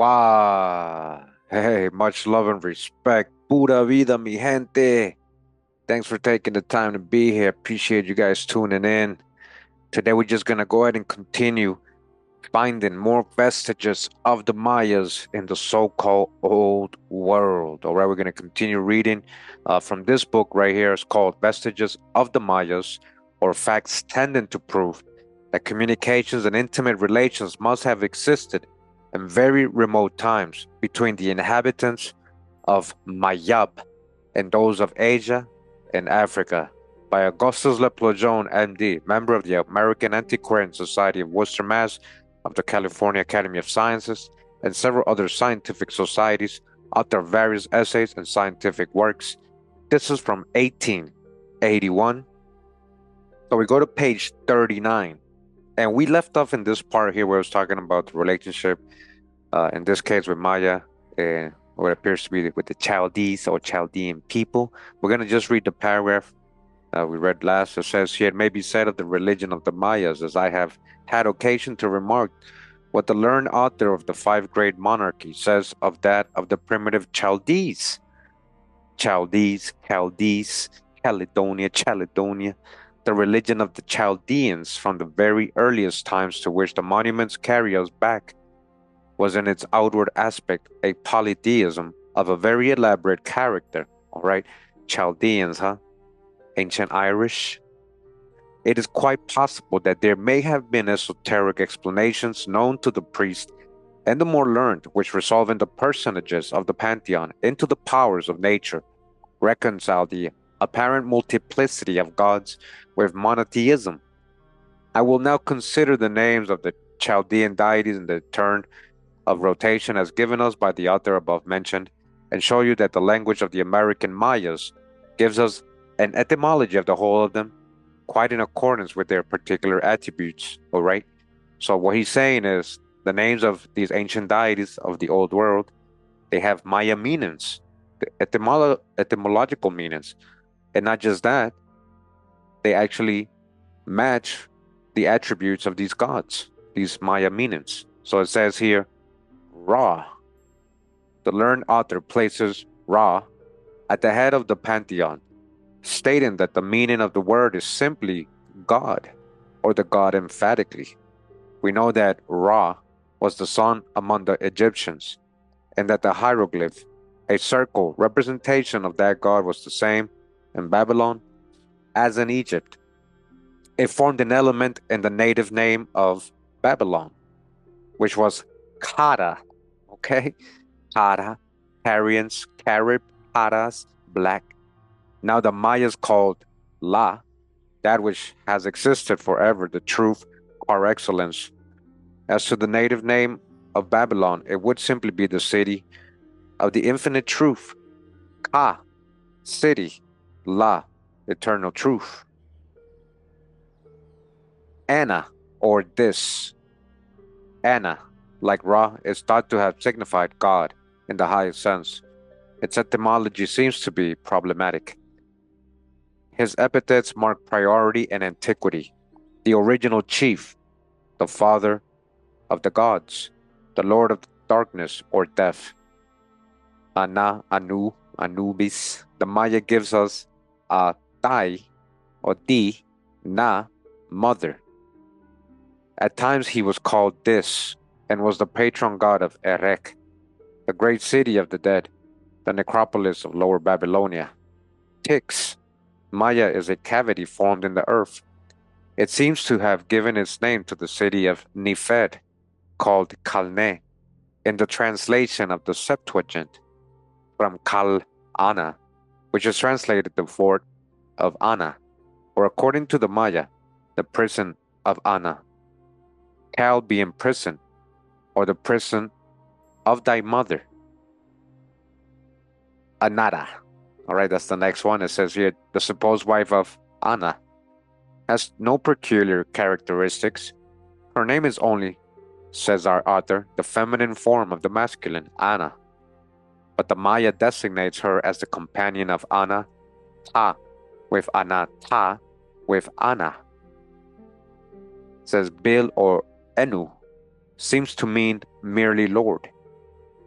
Wow. Hey, much love and respect. Pura vida, mi gente. Thanks for taking the time to be here. Appreciate you guys tuning in. Today, we're just going to go ahead and continue finding more vestiges of the Mayas in the so called Old World. All right, we're going to continue reading from this book right here. It's called Vestiges of the Mayas, or Facts Tending to Prove that Communications and Intimate Relations must have existed in very remote times between the inhabitants of Mayab and those of Asia and Africa, by Augustus Leplojon, M.D., member of the American Antiquarian Society of Worcester, Mass., of the California Academy of Sciences, and several other scientific societies, author of various essays and scientific works. This is from 1881. So we go to page 39. And we left off in this part here where I was talking about the relationship, in this case with Maya, and what appears to be with the Chaldees or Chaldean people. We're going to just read the paragraph we read last. It says here, it may be said of the religion of the Mayas, as I have had occasion to remark, what the learned author of the five great monarchies says of that of the primitive Chaldees. Chaldees, Chaledonia, the religion of the Chaldeans from the very earliest times to which the monuments carry us back was in its outward aspect a polytheism of a very elaborate character. All right, Chaldeans, huh? Ancient Irish. It is quite possible that there may have been esoteric explanations known to the priest and the more learned, which resolve in the personages of the pantheon into the powers of nature, reconcile the apparent multiplicity of gods with monotheism. I will now consider the names of the Chaldean deities in the turn of rotation as given us by the author above mentioned, and show you that the language of the American Mayas gives us an etymology of the whole of them, quite in accordance with their particular attributes. All right. So what he's saying is the names of these ancient deities of the old world, they have Maya meanings, the etymological meanings. And not just that, they actually match the attributes of these gods, these Maya meanings. So it says here, Ra. The learned author places Ra at the head of the pantheon, stating that the meaning of the word is simply God, or the god emphatically. We know that Ra was the sun among the Egyptians, and that the hieroglyph, a circle representation of that god, was the same in Babylon as in Egypt. It formed an element in the native name of Babylon, which was Kara. Okay? Kara, Carians, Carib, Karas, black. Now the Mayas called La, that which has existed forever, the truth par excellence. As to the native name of Babylon, it would simply be the city of the infinite truth. Ka, city. La, eternal truth. Anna, or this. Anna, like Ra, is thought to have signified God in the highest sense. Its etymology seems to be problematic. His epithets mark priority and antiquity. The original chief, the father of the gods, the lord of darkness or death. Ana, Anu, Anubis. The Maya gives us a Tai or Di, Na, mother. At times he was called Dis and was the patron god of Erech, the great city of the dead, the necropolis of Lower Babylonia. Tix, Maya is a cavity formed in the earth. It seems to have given its name to the city of Nifed, called Calne, in the translation of the Septuagint, from Kal Ana, which is translated the fort of Ana, or according to the Maya, the prison of Ana. Cal being prison, or the prison of thy mother. Anara. All right, that's the next one. It says here, the supposed wife of Ana has no peculiar characteristics. Her name is only, says our author, the feminine form of the masculine, Ana. But the Maya designates her as the companion of Ana, Ta, with Ana, Ta, with Ana. It says Bil or Enu seems to mean merely Lord.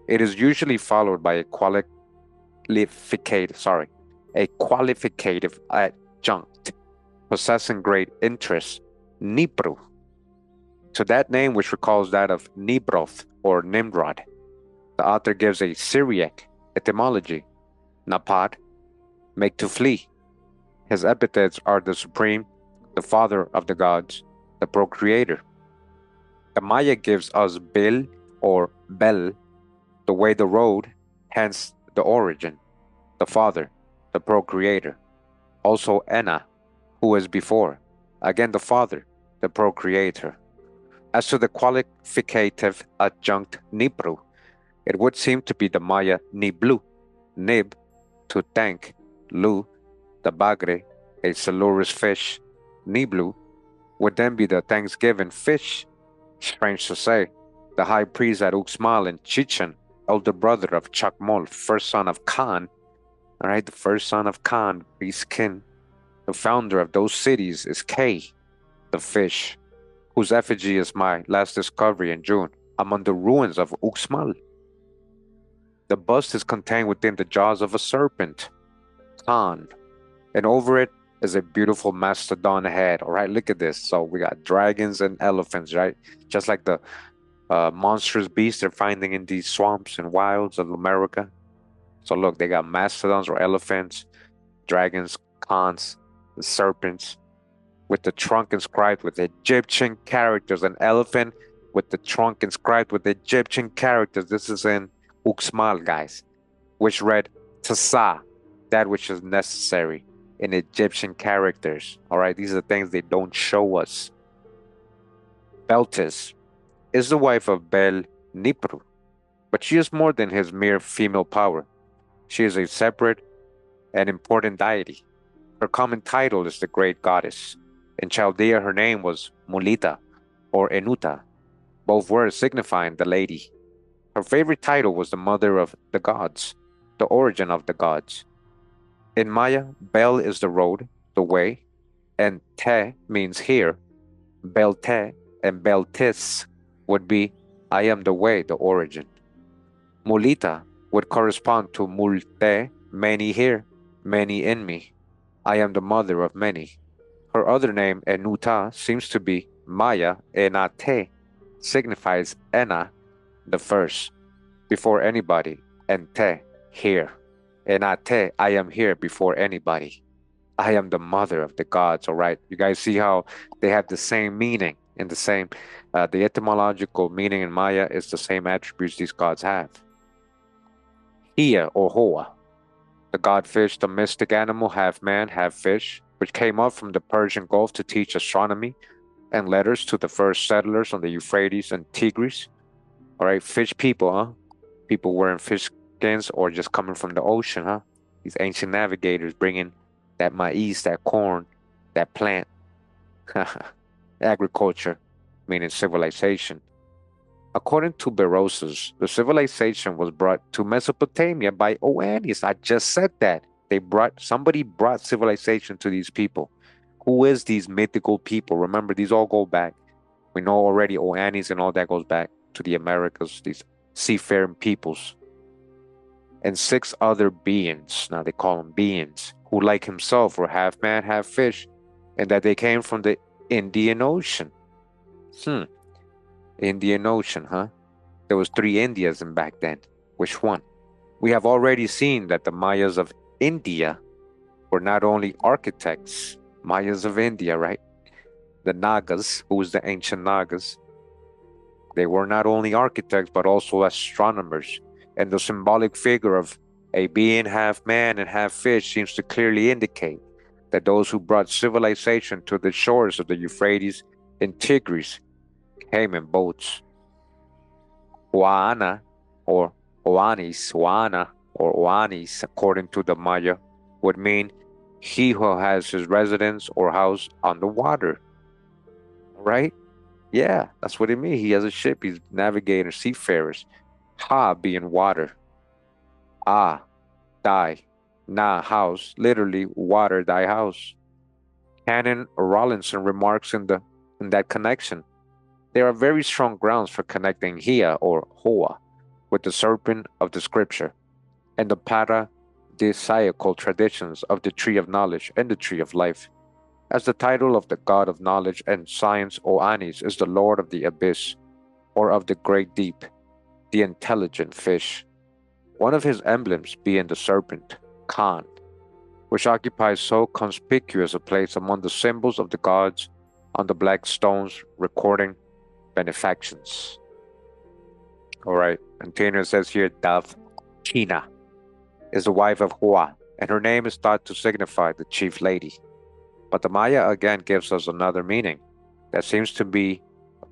It is usually followed by a qualificative adjunct possessing great interest, Nipru, to that name which recalls that of Nibroth or Nimrod. The author gives a Syriac etymology, Napad, make to flee. His epithets are the supreme, the father of the gods, the procreator. The Maya gives us Bel or Bel, the way, the road, hence the origin, the father, the procreator. Also Ena, who is before, again the father, the procreator. As to the qualificative adjunct Nipru, it would seem to be the Maya Niblu, Nib, to thank, Lu, the Bagre, a silurous fish, Niblu, would then be the Thanksgiving fish. Strange to say, the high priest at Uxmal in Chichen, elder brother of Chakmol, first son of Khan, all right, the first son of Khan, priest kin, the founder of those cities is K, the fish, whose effigy is my last discovery in June among the ruins of Uxmal. The bust is contained within the jaws of a serpent, Khan, and over it is a beautiful mastodon head. All right, look at this. So we got dragons and elephants, right? Just like the monstrous beasts they're finding in these swamps and wilds of America. So look, they got mastodons or elephants, dragons, khans, the serpents, with the trunk inscribed with Egyptian characters. An elephant with the trunk inscribed with Egyptian characters. This is in Uxmal, guys, which read Tasa, that which is necessary, in Egyptian characters. All right, these are the things they don't show us. Beltis is the wife of Bel Nipru, but she is more than his mere female power. She is a separate and important deity. Her common title is the Great Goddess. In Chaldea, her name was Mulita or Enuta, both words signifying the lady. Her favorite title was the Mother of the Gods, the origin of the gods. In Maya, Bel is the road, the way, and Te means here. Belte and Beltis would be I am the way, the origin. Mulita would correspond to Multe, many here, many in me. I am the mother of many. Her other name, Enuta, seems to be Maya Enate, signifies Ena, the first, before anybody, and Te, here. Enate, I am here before anybody. I am the mother of the gods, all right? You guys see how they have the same meaning in the same, the etymological meaning in Maya is the same attributes these gods have. Ia or Hoa, the god fish, the mystic animal, half man, half fish, which came up from the Persian Gulf to teach astronomy and letters to the first settlers on the Euphrates and Tigris. All right, fish people, huh? People wearing fish skins or just coming from the ocean, huh? These ancient navigators bringing that maize, that corn, that plant, agriculture, meaning civilization. According to Berosus, the civilization was brought to Mesopotamia by Oannes. I just said that. Somebody brought civilization to these people. Who is these mythical people? Remember, these all go back. We know already Oannes and all that goes back to the Americas, these seafaring peoples. And six other beings, now they call them beings, who like himself were half man, half fish, and that they came from the Indian Ocean. Indian Ocean, huh? There was three Indias in back then. Which one? We have already seen that the Mayas of India were not only architects, Mayas of India, right? The Nagas, who was the ancient Nagas, they were not only architects but also astronomers. And the symbolic figure of a being half man and half fish seems to clearly indicate that those who brought civilization to the shores of the Euphrates and Tigris came in boats. Huana or Huana or Oanis, according to the Maya, would mean he who has his residence or house on the water. Right? Yeah, that's what it means. He has a ship, he's navigating seafarers. Ha being water. Ah, thy. Na, house. Literally, water thy house. Canon Rawlinson remarks in that connection. There are very strong grounds for connecting Hia or Hoa with the serpent of the scripture, and the paradisiacal traditions of the tree of knowledge and the tree of life. As the title of the god of knowledge and science, Oannes is the lord of the abyss, or of the great deep, the intelligent fish. One of his emblems being the serpent, Khan, which occupies so conspicuous a place among the symbols of the gods on the black stones recording benefactions. All right, continuing says here, Dove China is the wife of Hua, and her name is thought to signify the chief lady. But the Maya again gives us another meaning that seems to be,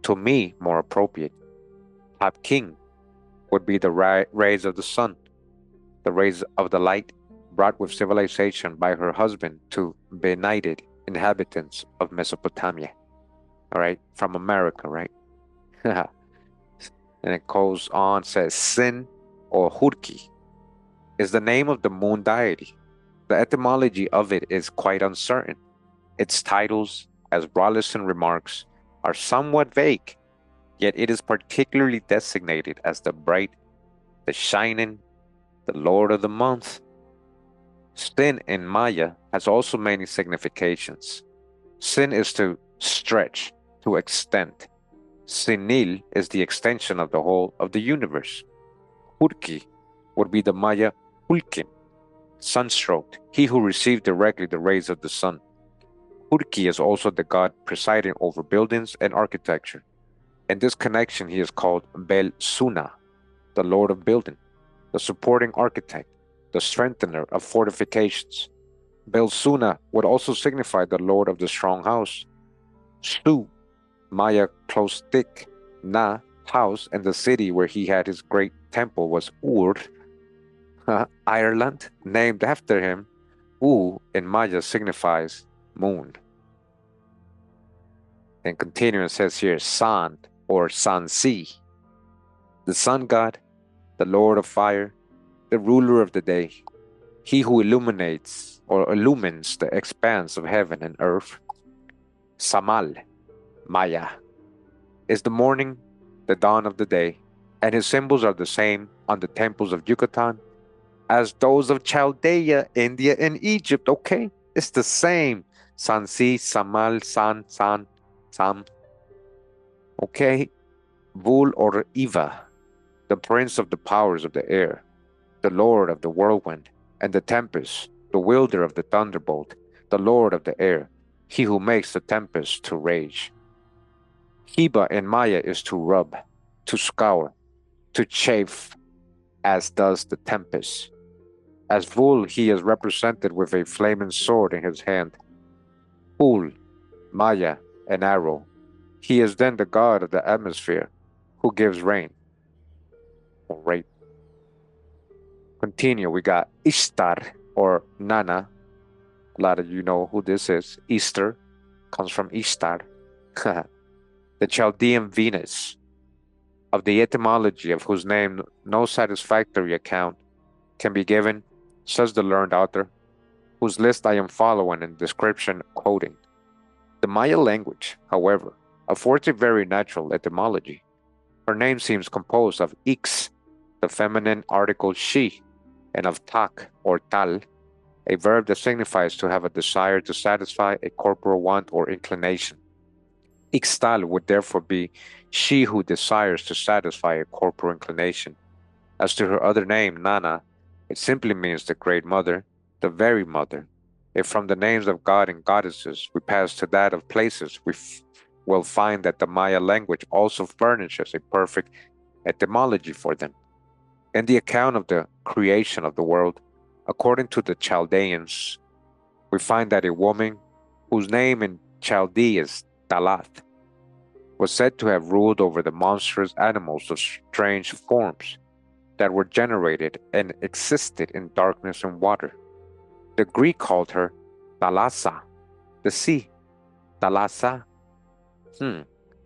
to me, more appropriate. Top King would be the rays of the sun, the rays of the light brought with civilization by her husband to benighted inhabitants of Mesopotamia. All right, from America, right? And it goes on, says Sin or Hurki is the name of the moon deity. The etymology of it is quite uncertain. Its titles, as Rollison remarks, are somewhat vague, yet it is particularly designated as the bright, the shining, the lord of the month. Sin in Maya has also many significations. Sin is to stretch, to extend. Sinil is the extension of the whole of the universe. Hurki would be the Maya Hulkin, sunstroke, he who received directly the rays of the sun. Hurki is also the god presiding over buildings and architecture. In this connection, he is called Bel Suna, the lord of building, the supporting architect, the strengthener of fortifications. Bel Suna would also signify the lord of the strong house. Su, Maya close thick, Na, house, and the city where he had his great temple was Ur, Ireland, named after him. U in Maya signifies moon. And continuing says here, San or Sansi, the sun god, the lord of fire, the ruler of the day, he who illuminates or illumines the expanse of heaven and earth. Samal, Maya, is the morning, the dawn of the day, and his symbols are the same on the temples of Yucatan as those of Chaldea, India, and Egypt. Okay, it's the same. Sansi, Samal, San, Sam. Okay, Vul or Eva, the prince of the powers of the air, the lord of the whirlwind and the tempest, the wielder of the thunderbolt, the lord of the air, he who makes the tempest to rage. Hiba in Maya is to rub, to scour, to chafe, as does the tempest. As Vul, he is represented with a flaming sword in his hand. Hul, Maya, an arrow. He is then the god of the atmosphere, who gives rain. All right. Continue. We got Ishtar or Nana. A lot of you know who this is. Easter comes from Ishtar, the Chaldean Venus, of the etymology of whose name no satisfactory account can be given, says the learned author, whose list I am following in description quoting. The Maya language, however, affords a very natural etymology. Her name seems composed of Ix, the feminine article she, and of tak or tal, a verb that signifies to have a desire to satisfy a corporal want or inclination. Ixtal would therefore be she who desires to satisfy a corporal inclination. As to her other name, Nana, it simply means the great mother, the very mother. If from the names of god and goddesses we pass to that of places, we will find that the Maya language also furnishes a perfect etymology for them. In the account of the creation of the world, according to the Chaldeans, we find that a woman whose name in Chaldee is Talath was said to have ruled over the monstrous animals of strange forms that were generated and existed in darkness and water. The Greek called her Thalassa, the sea, Thalassa.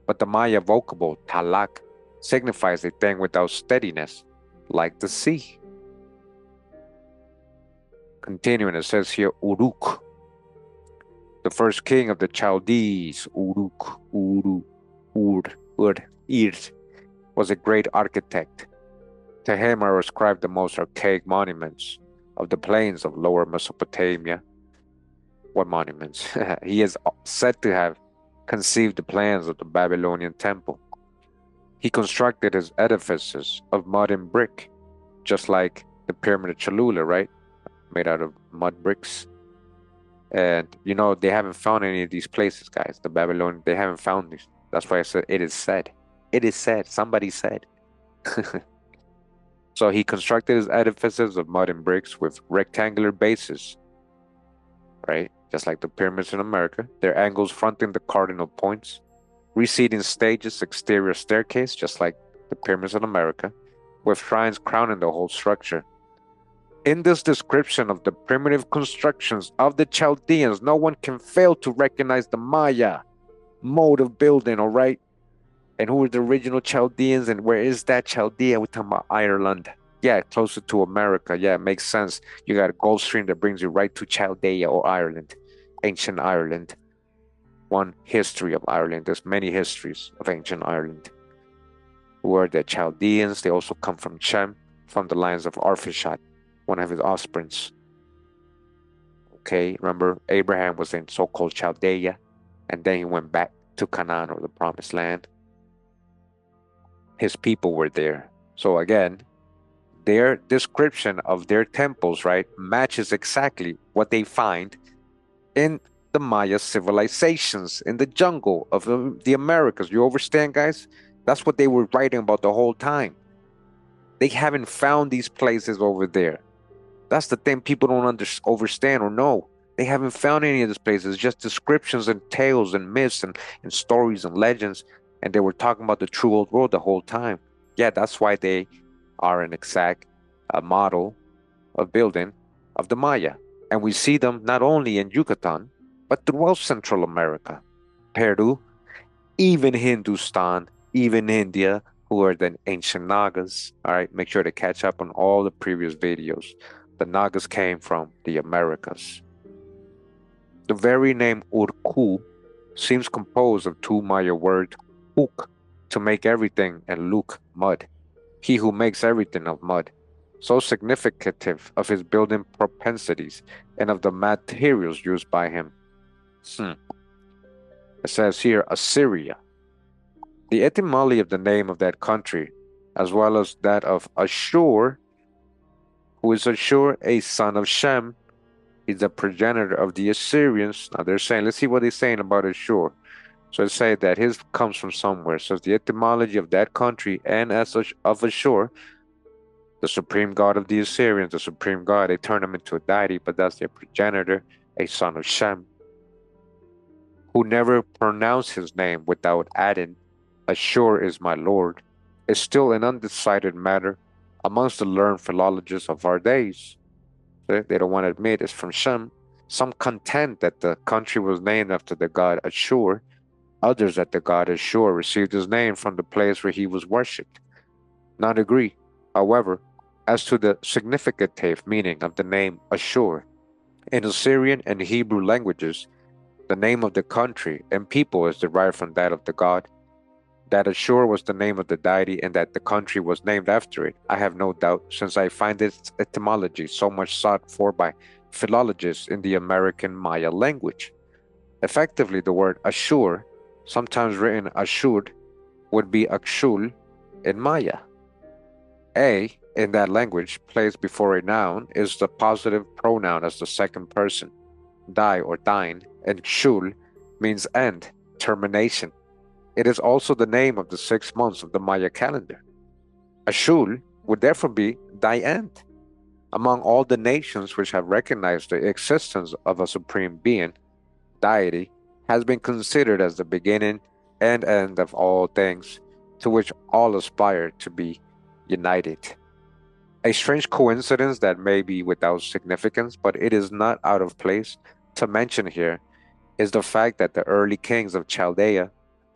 But the Maya vocable Talak signifies a thing without steadiness, like the sea. Continuing, it says here Uruk, the first king of the Chaldees. Uruk, Ur, Ir, was a great architect. To him are ascribed the most archaic monuments of the plains of Lower Mesopotamia. What monuments? He is said to have conceived the plans of the Babylonian temple. He constructed his edifices of mud and brick, just like the Pyramid of Cholula, right? Made out of mud bricks. And they haven't found any of these places, guys. The Babylonian, they haven't found these. That's why I said it is said. It is said. Somebody said. So he constructed his edifices of mud and bricks with rectangular bases, right? Just like the pyramids in America. Their angles fronting the cardinal points. Receding stages, exterior staircase, just like the pyramids in America, with shrines crowning the whole structure. In this description of the primitive constructions of the Chaldeans, no one can fail to recognize the Maya mode of building, all right? And who were the original Chaldeans, and where is that Chaldea? We're talking about Ireland. Yeah, closer to America. Yeah, it makes sense. You got a Gulf Stream that brings you right to Chaldea or Ireland, ancient Ireland. One history of Ireland. There's many histories of ancient Ireland. Who are the Chaldeans? They also come from Shem, from the lines of Arphaxad, one of his offsprings. Okay, remember Abraham was in so-called Chaldea, and then he went back to Canaan, or the Promised Land. His people were there. So again, their description of their temples, right, matches exactly what they find in the Maya civilizations in the jungle of the Americas. You understand, guys? That's what they were writing about the whole time. They haven't found these places over there. That's the thing people don't understand or know. They haven't found any of these places, just descriptions and tales and myths and stories and legends. And they were talking about the true old world the whole time. Yeah, that's why they are an exact model of building of the Maya. And we see them not only in Yucatan, but throughout Central America, Peru, even Hindustan, even India, who are the ancient Nagas. All right, make sure to catch up on all the previous videos. The Nagas came from the Americas. The very name Urku seems composed of two Maya words, uk, to make everything, and luk, mud. He who makes everything of mud. So significative of his building propensities and of the materials used by him. It says here, Assyria. The etymology of the name of that country, as well as that of Asshur, who is Asshur, a son of Shem, is the progenitor of the Assyrians. Now they're saying, let's see what they're saying about Asshur. So they say that his comes from somewhere. So the etymology of that country and as of Asshur, the supreme god of the Assyrians, the supreme god, they turn him into a deity, but that's their progenitor, a son of Shem, who never pronounced his name without adding, Asshur is my lord, is still an undecided matter amongst the learned philologists of our days. They don't want to admit it's from Shem. Some contend that the country was named after the god Asshur, others that the god Asshur received his name from the place where he was worshipped. None agree, however, as to the significative meaning of the name Asshur. In Assyrian and Hebrew languages, the name of the country and people is derived from that of the god. That Asshur was the name of the deity and that the country was named after it, I have no doubt, since I find its etymology so much sought for by philologists in the American Maya language. Effectively, the word Asshur, sometimes written Ashur, would be Akshul in Maya. A, in that language, placed before a noun, is the positive pronoun as the second person, die or dine, and Shul means end, termination. It is also the name of the 6 months of the Maya calendar. Ashul would therefore be thy end. Among all the nations which have recognized the existence of a supreme being, deity has been considered as the beginning and end of all things, to which all aspire to be united. A strange coincidence that may be without significance, but it is not out of place to mention here, is the fact that the early kings of Chaldea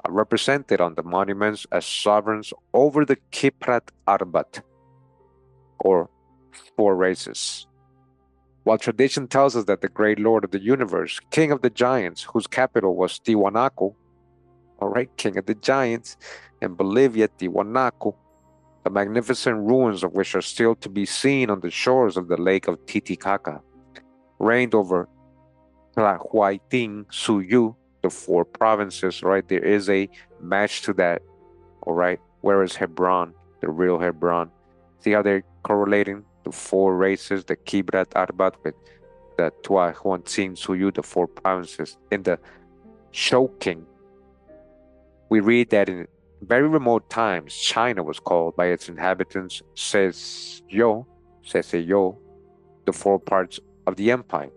are represented on the monuments as sovereigns over the Kiprat Arbat, or 4 races. While tradition tells us that the great lord of the universe, king of the giants, whose capital was Tiwanaku, all right, king of the giants, in Bolivia, Tiwanaku, the magnificent ruins of which are still to be seen on the shores of the lake of Titicaca, reigned over Tlahuaitin, Suyu, the four provinces, right? There is a match to that, all right? Where is Hebron, the real Hebron? See how they're correlating the four races, the Kibrat Arbat with the Tlahuaitin, Suyu, the four provinces. In the Shouking, we read that in very remote times, China was called by its inhabitants Seseyo, the four parts of the empire.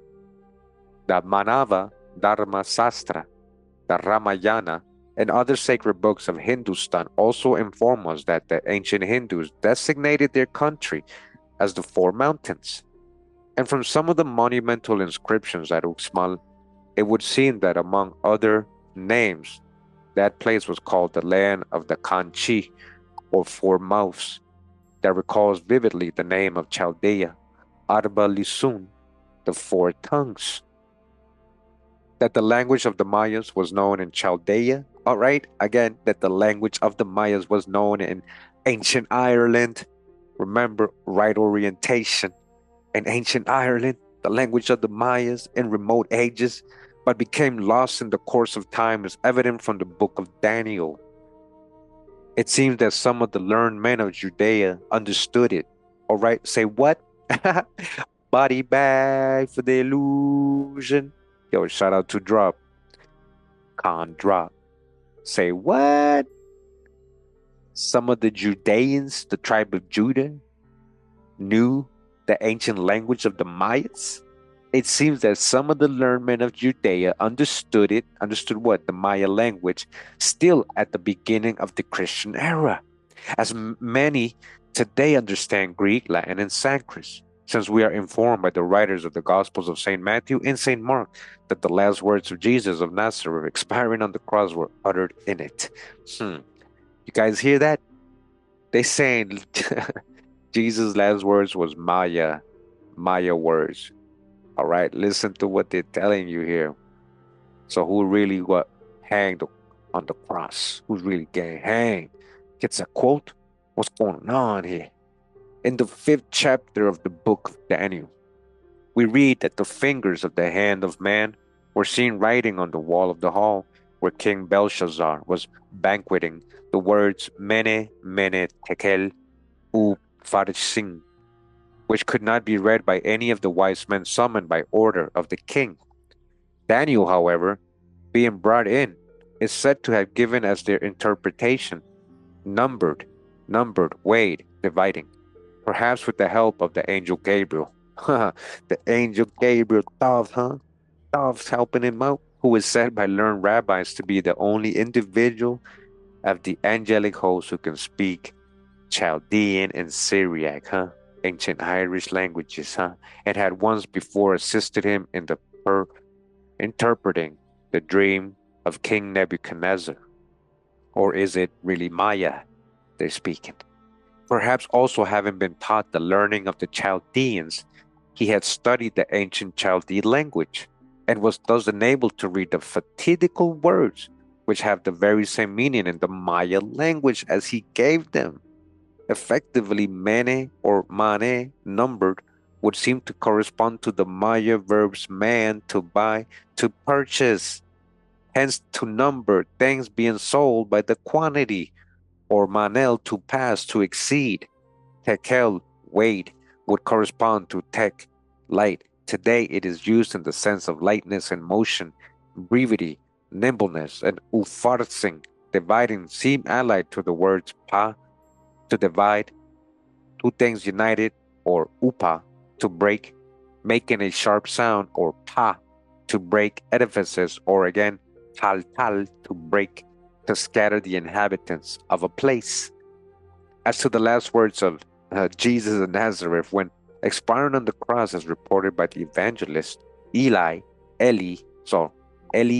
The Manava Dharma Sastra, the Ramayana, and other sacred books of Hindustan also inform us that the ancient Hindus designated their country as the Four Mountains. And from some of the monumental inscriptions at Uxmal, it would seem that among other names, that place was called the land of the Kanchi, or Four Mouths, that recalls vividly the name of Chaldea, Arba Lisun, the Four Tongues. That the language of the Mayas was known in Chaldea, all right, again, that the language of the Mayas was known in ancient Ireland. Remember, right orientation. In ancient Ireland, the language of the Mayas in remote ages, but became lost in the course of time, is evident from the book of Daniel. It seems that some of the learned men of Judea understood it. All right, say what? Body bag for the illusion. Yo, shout out to Drop. Con Drop. Say what? Some of the Judeans, the tribe of Judah, knew the ancient language of the Mayas. It seems that some of the learned men of Judea understood it, understood what? The Maya language, still at the beginning of the Christian era, as many today understand Greek, Latin, and Sanskrit, since we are informed by the writers of the Gospels of St. Matthew and St. Mark that the last words of Jesus of Nazareth expiring on the cross were uttered in it. You guys hear that? They saying Jesus' last words was Maya words. All right, listen to what they're telling you here. So who really got hanged on the cross? Who's really getting hanged? Gets a quote? What's going on here? In the 5th chapter of the book of Daniel, we read that the fingers of the hand of man were seen writing on the wall of the hall where King Belshazzar was banqueting the words Mene, Mene, Tekel, Upharsin, which could not be read by any of the wise men summoned by order of the king. Daniel, however, being brought in, is said to have given as their interpretation numbered, weighed, dividing, perhaps with the help of the angel Gabriel. The angel Gabriel, Tov helping him out, who is said by learned rabbis to be the only individual of the angelic host who can speak Chaldean and Syriac, ancient Irish languages, and had once before assisted him in the interpreting the dream of King Nebuchadnezzar. Or is it really Maya they're speaking? Perhaps also having been taught the learning of the Chaldeans, he had studied the ancient Chaldean language and was thus enabled to read the fatidical words which have the very same meaning in the Maya language as he gave them. Effectively, mene or mane, numbered, would seem to correspond to the Maya verbs man, to buy, to purchase. Hence, to number, things being sold by the quantity, or manel, to pass, to exceed. Tekel, weight, would correspond to tek, light. Today, it is used in the sense of lightness and motion, brevity, nimbleness, and ufarsing, dividing, seem allied to the words pa, to divide, two things united, or upa, to break, making a sharp sound, or pa, to break edifices, or again, tal, to break, to scatter the inhabitants of a place. As to the last words of Jesus of Nazareth, when expiring on the cross, as reported by the evangelist Eli, Eli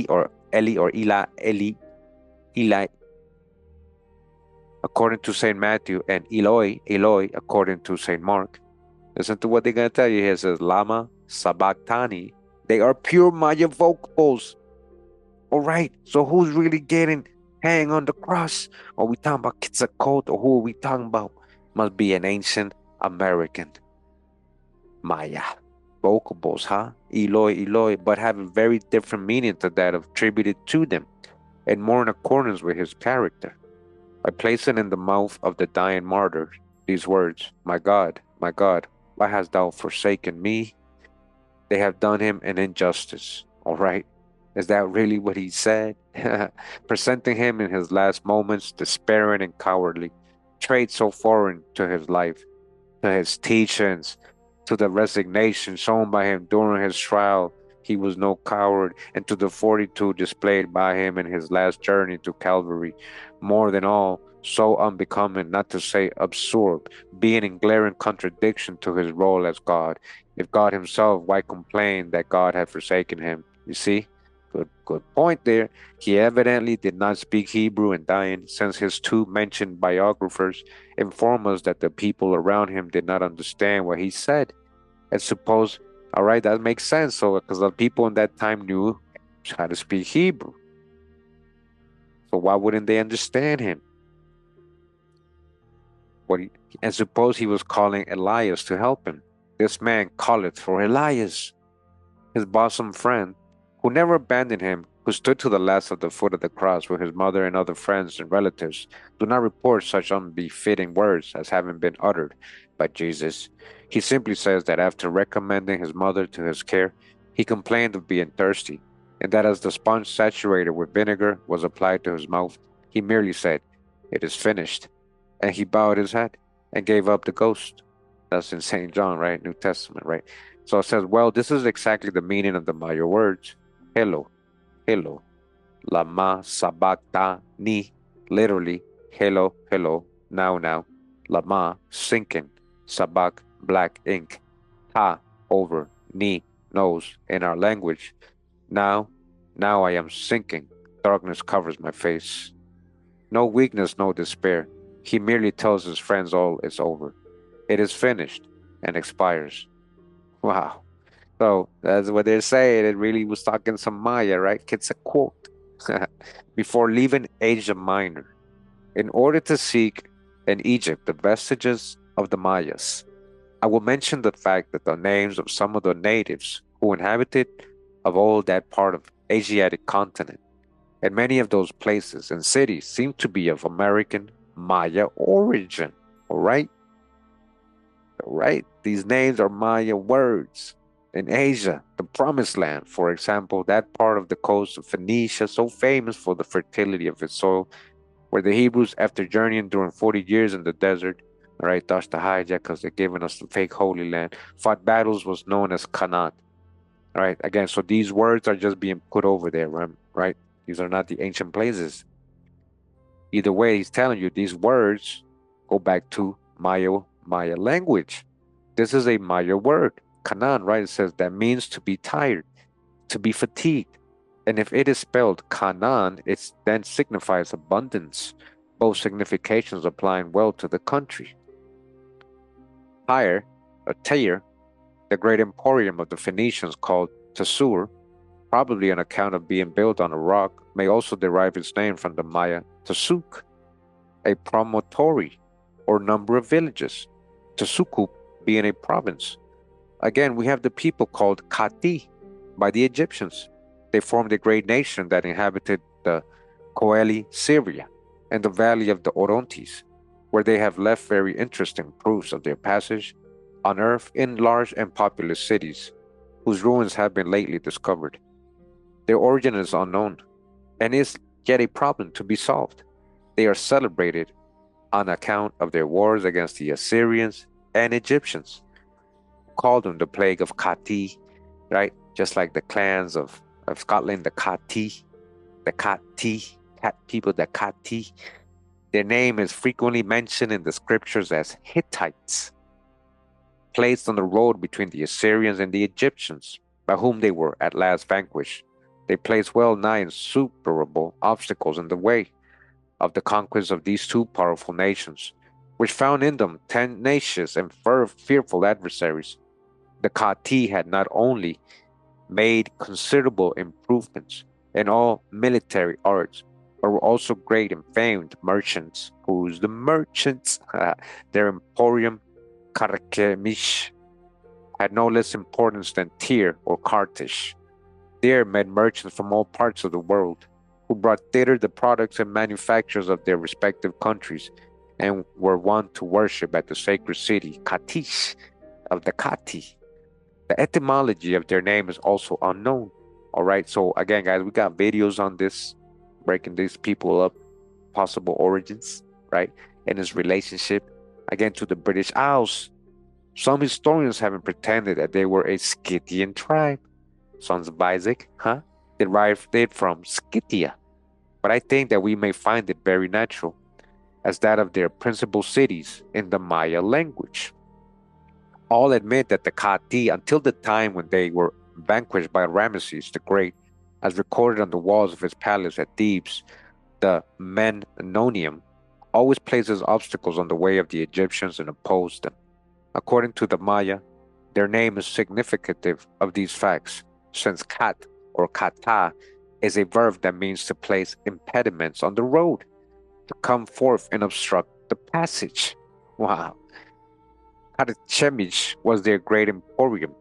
or Eli, according to St. Matthew, and Eloi, according to St. Mark. Listen to what they're going to tell you here. It says, Lama Sabachthani. They are pure Maya vocals. All right, so who's really getting hang on the cross? Are we talking about Quetzalcoatl, or who are we talking about? must be an ancient American Maya. Vocables, huh? Eloi, Eloi, but have a very different meaning to that attributed to them, and more in accordance with his character. I place it in the mouth of the dying martyr these words, my God, why hast thou forsaken me? They have done him an injustice. All right. Is that really what he said? Presenting him in his last moments, despairing and cowardly, traits so foreign to his life, to his teachings, to the resignation shown by him during his trial. He was no coward, and to the fortitude displayed by him in his last journey to Calvary. More than all, so unbecoming, not to say absurd, being in glaring contradiction to his role as God. If God himself, why complain that God had forsaken him? You see? Good point there. He evidently did not speak Hebrew in dying, since his two mentioned biographers inform us that the people around him did not understand what he said. And suppose, all right, that makes sense. So, because the people in that time knew how to speak Hebrew. So why wouldn't they understand him? What he, and suppose he was calling Elias to help him. This man calleth for Elias, his bosom friend, who never abandoned him, who stood to the last at the foot of the cross with his mother and other friends and relatives, do not report such unbefitting words as having been uttered by Jesus. He simply says that after recommending his mother to his care, he complained of being thirsty, and that as the sponge saturated with vinegar was applied to his mouth, he merely said, "It is finished," and he bowed his head and gave up the ghost. That's in St. John, right? New Testament, right? So it says, well, this is exactly the meaning of the Maya words. Hello, hello, lama sabachthani, ni, literally, hello, hello, now, lama, sinking, sabak, black ink, ta, over, ni, nose, in our language. Now, now I am sinking, darkness covers my face. No weakness, no despair. He merely tells his friends all is over. It is finished and expires. Wow. So that's what they're saying. It really was talking some Maya, right? It's a quote. Before leaving Asia Minor, in order to seek in Egypt the vestiges of the Mayas, I will mention the fact that the names of some of the natives who inhabited of all that part of Asiatic continent, and many of those places and cities seem to be of American Maya origin. All right? All right? These names are Maya words. In Asia, the Promised Land, for example, that part of the coast of Phoenicia, so famous for the fertility of its soil, where the Hebrews, after journeying during 40 years in the desert, all right, thus the hijack because they're giving us the fake Holy Land, fought battles was known as Canaan. All right, again, so these words are just being put over there, right? These are not the ancient places. Either way, he's telling you these words go back to Maya language. This is a Maya word, Canaan, right? It says that means to be tired, to be fatigued. And if it is spelled Canaan, it then signifies abundance, both significations applying well to the country. Tyre, or Tyre, the great emporium of the Phoenicians called Tasur, probably on account of being built on a rock, may also derive its name from the Maya Tasuk, a promontory or number of villages, Tasuku being a province. Again, we have the people called Kati by the Egyptians. They formed a great nation that inhabited the Coeli Syria and the valley of the Orontes, where they have left very interesting proofs of their passage on earth in large and populous cities, whose ruins have been lately discovered. Their origin is unknown and is yet a problem to be solved. They are celebrated on account of their wars against the Assyrians and Egyptians, who called them the plague of Kati, right? Just like the clans of Scotland, the Kati, cat people, the Kati. Their name is frequently mentioned in the scriptures as Hittites, placed on the road between the Assyrians and the Egyptians, by whom they were at last vanquished. They placed well nigh insuperable obstacles in the way of the conquest of these two powerful nations, which found in them tenacious and fearful adversaries. The Kati had not only made considerable improvements in all military arts, but were also great and famed merchants. Who's the merchants? Their emporium, Carchemish, had no less importance than Tyre or Carthage. There met merchants from all parts of the world, who brought thither the products and manufactures of their respective countries, and were wont to worship at the sacred city, Katish, of the Kati. The etymology of their name is also unknown. All right, so again, guys, we got videos on this, breaking these people up, possible origins, right, and his relationship, again, to the British Isles. Some historians have pretended that they were a Scythian tribe, sons of Isaac, derived it from Scythia. But I think that we may find it very natural as that of their principal cities in the Maya language. All admit that the Kati, until the time when they were vanquished by Ramesses the Great, as recorded on the walls of his palace at Thebes, the Menonium, always places obstacles on the way of the Egyptians and opposed them. According to the Maya, their name is significative of these facts, since kat or kata is a verb that means to place impediments on the road, to come forth and obstruct the passage. Wow. Karchemish was their great emporium,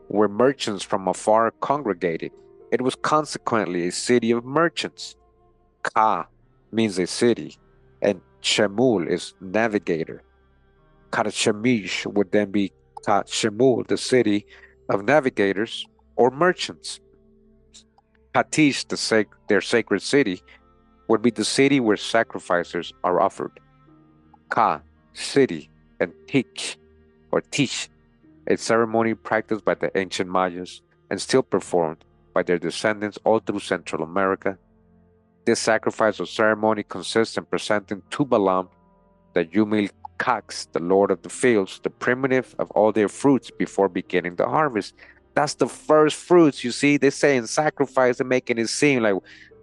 where merchants from afar congregated. It was consequently a city of merchants. Ka means a city, and Shemul is navigator. Karchemish would then be Shemul, the city of navigators or merchants. Katish, their sacred city, would be the city where sacrifices are offered. Ka, city, and Tik, or Tish, a ceremony practiced by the ancient Mayas and still performed by their descendants all through Central America. This sacrifice or ceremony consists in presenting to Balaam, the Yumil Kax, the Lord of the fields, the primitive of all their fruits before beginning the harvest. That's the first fruits. You see, they're saying sacrifice and making it seem like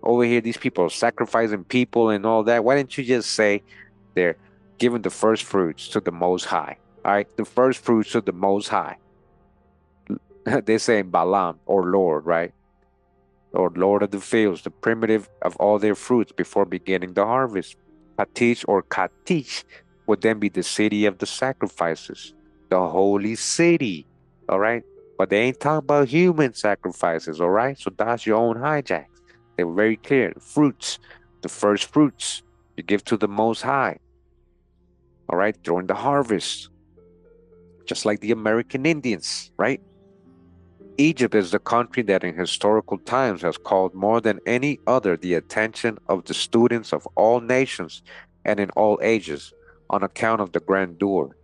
over here these people are sacrificing people and all that. Why didn't you just say they're giving the first fruits to the Most High? All right, the first fruits to the Most High. They're saying Balaam or Lord, right? Or Lord of the fields, the primitive of all their fruits before beginning the harvest. Katish or Katish would then be the city of the sacrifices, the holy city, all right? But they ain't talking about human sacrifices, all right? So that's your own hijacks. They were very clear. The fruits, the first fruits you give to the Most High, all right, during the harvest, just like the American Indians, right? Egypt is the country that in historical times has called more than any other the attention of the students of all nations and in all ages on account of the grandeur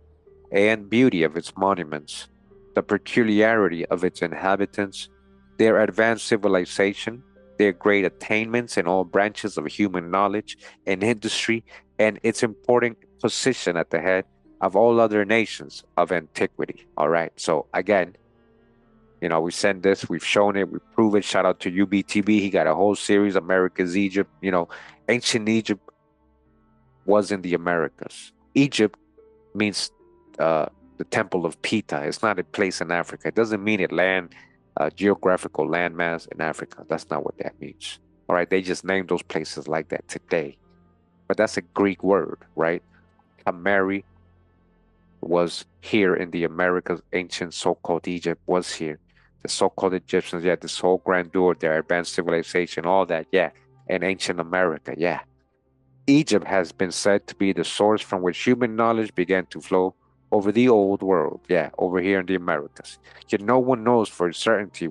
and beauty of its monuments, the peculiarity of its inhabitants, their advanced civilization, their great attainments in all branches of human knowledge and industry, and its important position at the head of all other nations of antiquity. All right, so again, we send this, we've shown it, we prove it. Shout out to UBTB. He got a whole series, America's Egypt. Ancient Egypt was in the Americas. Egypt means the Temple of Pita. It's not a place in Africa. It doesn't mean geographical landmass in Africa. That's not what that means. All right, they just named those places like that today. But that's a Greek word, right? Ameri was here in the Americas. Ancient so-called Egypt was here. The so-called Egyptians, yeah, this whole grandeur, their advanced civilization, all that, yeah. And ancient America, yeah. Egypt has been said to be the source from which human knowledge began to flow over the old world, yeah, over here in the Americas. Yet no one knows for certainty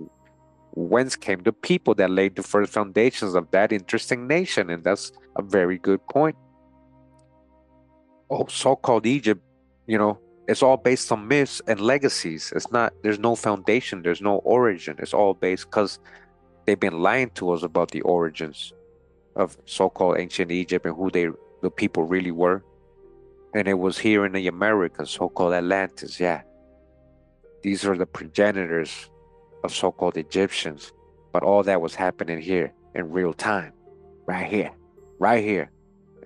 whence came the people that laid the first foundations of that interesting nation, and that's a very good point. Oh, so-called Egypt, it's all based on myths and legacies. There's no foundation, there's no origin. It's all based because they've been lying to us about the origins of so-called ancient Egypt and who the people really were. And it was here in the Americas, so-called Atlantis, yeah. These are the progenitors of so-called Egyptians. But all that was happening here in real time, right here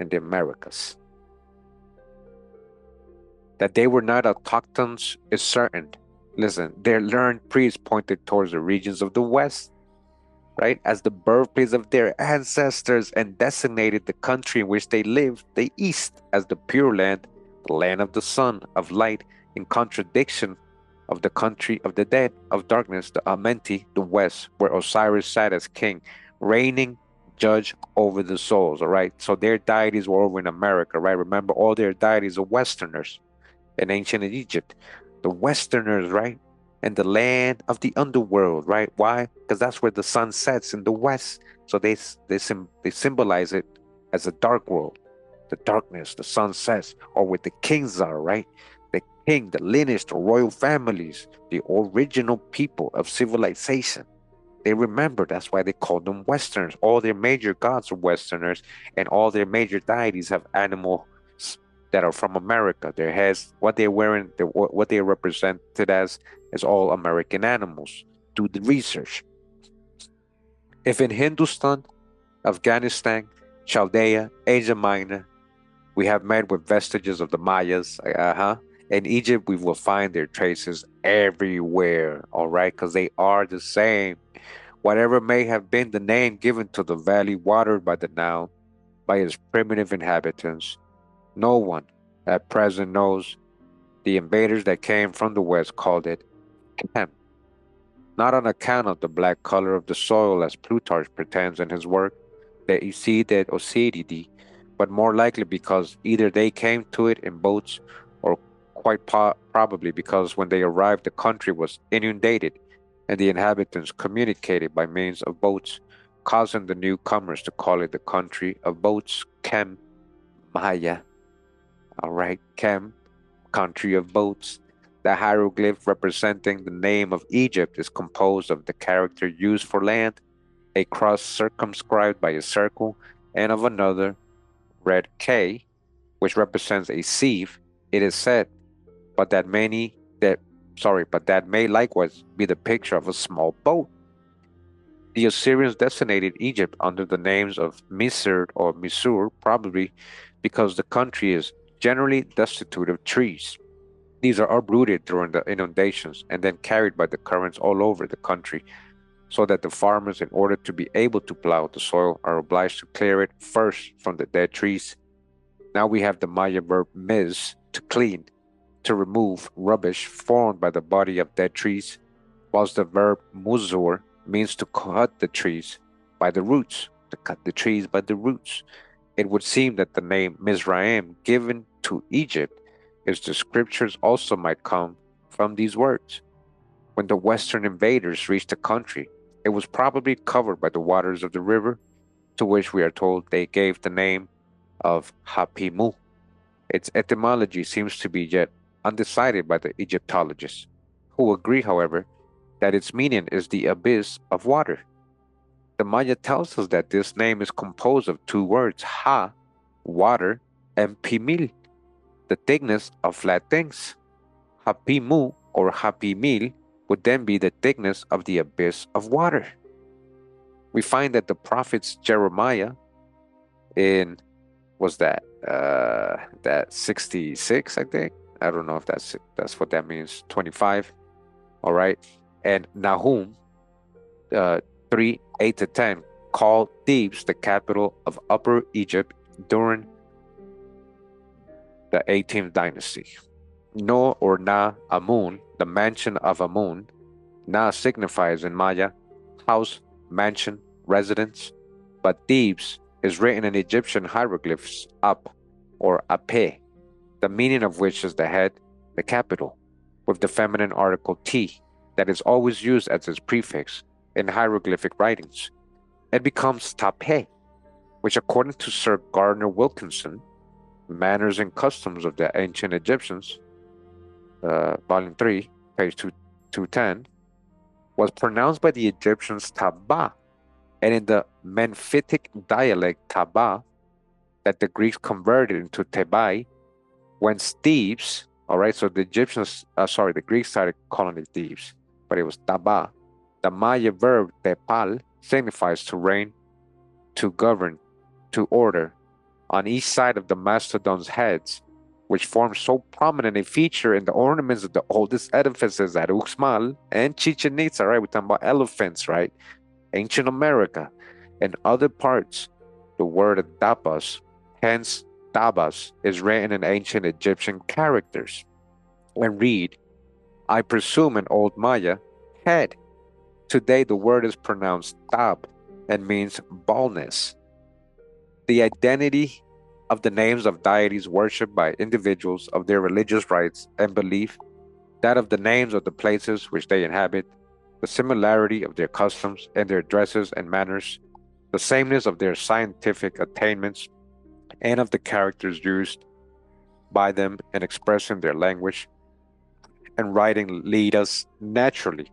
in the Americas. That they were not autochthones is certain. Listen, their learned priests pointed towards the regions of the West, right, as the birthplace of their ancestors and designated the country in which they lived, the East, as the Pure Land, the land of the sun, of light, in contradiction of the country of the dead, of darkness, the Amenti, the West, where Osiris sat as king, reigning judge over the souls, all right? So their deities were over in America, right? Remember, all their deities are Westerners in ancient Egypt. The Westerners, right? And the land of the underworld, right? Why? Because that's where the sun sets in the west. So they symbolize it as a dark world, the darkness, the sun sets, or where the kings are, right? The king, the lineage, the royal families, the original people of civilization. They remember that's why they call them Westerns. All their major gods are Westerners, and all their major deities have animals that are from America. Their heads, what they're wearing, what they're represented as, is all American animals. Do the research. If in Hindustan, Afghanistan, Chaldea, Asia Minor, we have met with vestiges of the Mayas, in Egypt, we will find their traces everywhere, all right, because they are the same. Whatever may have been the name given to the valley watered by the Nile by its primitive inhabitants, no one at present knows. The invaders that came from the west called it Chem, not on account of the black color of the soil as Plutarch pretends in his work, the Isid Osididi, but more likely because either they came to it in boats or quite probably because when they arrived the country was inundated and the inhabitants communicated by means of boats, causing the newcomers to call it the country of boats, Kem Maya. All right, Kem, country of boats. The hieroglyph representing the name of Egypt is composed of the character used for land, a cross circumscribed by a circle, and of another, red K, which represents a sieve. It is said, but that may likewise be the picture of a small boat. The Assyrians designated Egypt under the names of Misr or Misur, probably because the country is generally destitute of trees. These are uprooted during the inundations and then carried by the currents all over the country, so that the farmers, in order to be able to plow the soil, are obliged to clear it first from the dead trees. Now we have the Maya verb mis, to clean, to remove rubbish formed by the body of dead trees, whilst the verb muzur means to cut the trees by the roots, to cut the trees by the roots. It would seem that the name Mizraim given to Egypt is the scriptures also might come from these words. When the western invaders reached the country, it was probably covered by the waters of the river, to which we are told they gave the name of Hapimu. Its etymology seems to be yet undecided by the Egyptologists, who agree, however, that its meaning is the abyss of water. The Maya tells us that this name is composed of two words, ha, water, and pimil, the thickness of flat things. Hapimu or hapimil would then be the thickness of the abyss of water. We find that the prophets Jeremiah in that 66, I think. I don't know if that's what that means. 25. All right. And Nahum 3:8 to 10 called Thebes the capital of Upper Egypt during the 18th dynasty. No or Na Amun, the mansion of Amun. Na signifies in Maya house, mansion, residence, but Thebes is written in Egyptian hieroglyphs Ap or Ape, the meaning of which is the head, the capital, with the feminine article T that is always used as its prefix in hieroglyphic writings. It becomes Tape, which according to Sir Gardner Wilkinson, Manners and Customs of the Ancient Egyptians, Volume 3, page 210, was pronounced by the Egyptians Taba, and in the Memphitic dialect Taba, that the Greeks converted into Tebai, when Thebes, all right, so the Greeks started calling it Thebes, but it was Taba. The Maya verb tepal signifies to reign, to govern, to order, on each side of the mastodon's heads, which form so prominent a feature in the ornaments of the oldest edifices at Uxmal and Chichen Itza, right? We're talking about elephants, right? ancient America, and other parts, the word dabas, hence dabas, is written in ancient Egyptian characters and read, I presume in Old Maya, head. Today the word is pronounced tab and means baldness. The identity of the names of deities worshipped by individuals of their religious rites and belief, that of the names of the places which they inhabit, the similarity of their customs and their dresses and manners, the sameness of their scientific attainments, and of the characters used by them in expressing their language and writing lead us naturally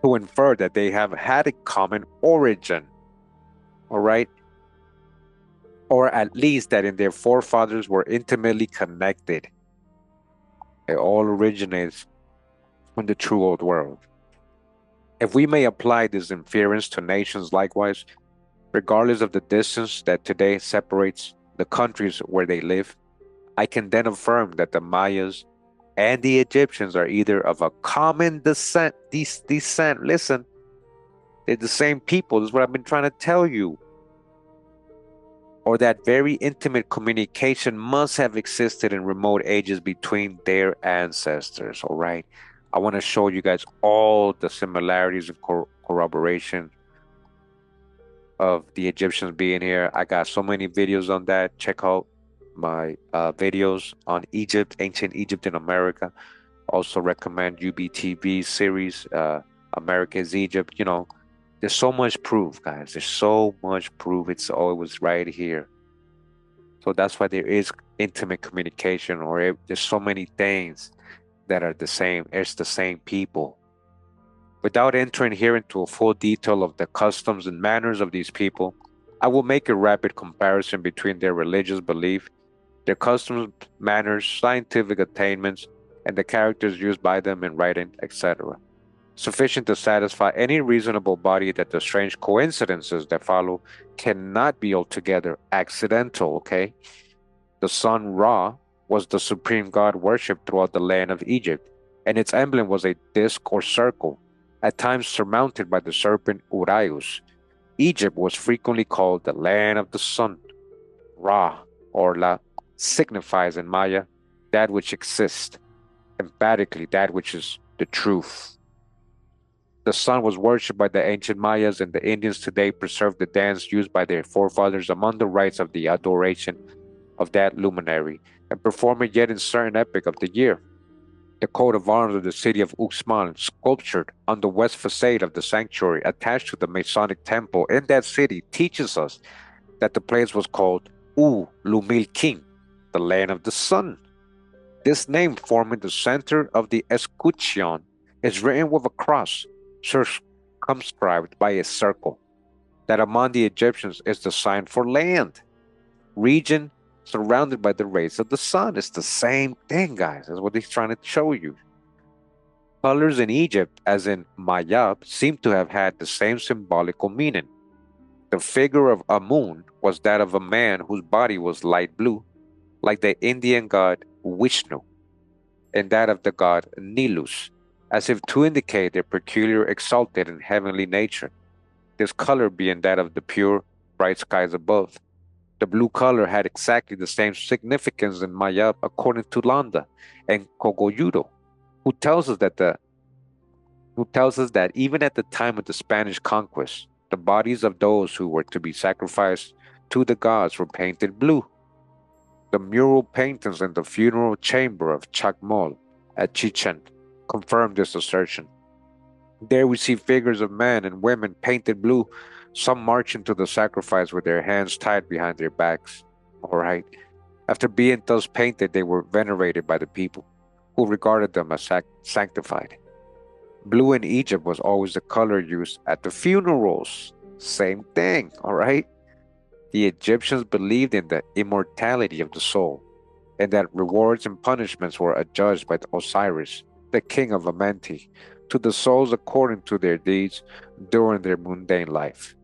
to infer that they have had a common origin, all right? Or at least that in their forefathers were intimately connected. It all originates from the true old world. If we may apply this inference to nations likewise, regardless of the distance that today separates the countries where they live, I can then affirm that the Mayas and the Egyptians are either of a common descent. Listen, they're the same people. This is what I've been trying to tell you. Or that very intimate communication must have existed in remote ages between their ancestors. All right. I want to show you guys all the similarities and corroboration of the Egyptians being here. I got so many videos on that. Check out my videos on Egypt, ancient Egypt in America. Also recommend UBTV series, America's Egypt. You know, there's so much proof, guys. There's so much proof. It's always right here. So that's why there is intimate communication, or there's so many things that are the same. It's the same people. Without entering here into a full detail of the customs and manners of these people, I will make a rapid comparison between their religious belief, their customs, manners, scientific attainments, and the characters used by them in writing, etc. Sufficient to satisfy any reasonable body that the strange coincidences that follow cannot be altogether accidental, okay? The sun Ra was the supreme god worshipped throughout the land of Egypt, and its emblem was a disk or circle, at times surmounted by the serpent Uraeus. Egypt was frequently called the land of the sun. Ra, or La, signifies in Maya that which exists, emphatically that which is the truth. The sun was worshipped by the ancient Mayas, and the Indians today preserve the dance used by their forefathers among the rites of the adoration of that luminary, and perform it yet in certain epoch of the year. The coat of arms of the city of Uxmal, sculptured on the west facade of the sanctuary attached to the Masonic temple in that city, teaches us that the place was called Lumil King, the land of the sun. This name, forming the center of the escutcheon, is written with a cross circumscribed by a circle, that among the Egyptians is the sign for land, region surrounded by the rays of the sun. It's the same thing, guys. That's what he's trying to show you. Colors in Egypt, as in Mayab, seem to have had the same symbolical meaning. The figure of Amun was that of a man whose body was light blue, like the Indian god Vishnu, and that of the god Nilus, as if to indicate their peculiar exalted and heavenly nature, this color being that of the pure, bright skies above. The blue color had exactly the same significance in Mayab according to Landa and Cogoyudo, who tells us that even at the time of the Spanish conquest, the bodies of those who were to be sacrificed to the gods were painted blue. The mural paintings in the funeral chamber of Chacmol at Chichen confirm this assertion. There we see figures of men and women painted blue, some marching to the sacrifice with their hands tied behind their backs. All right. After being thus painted, they were venerated by the people, who regarded them as sanctified. Blue in Egypt was always the color used at the funerals. Same thing, all right? The Egyptians believed in the immortality of the soul, and that rewards and punishments were adjudged by Osiris, the king of Amenti, to the souls according to their deeds during their mundane life.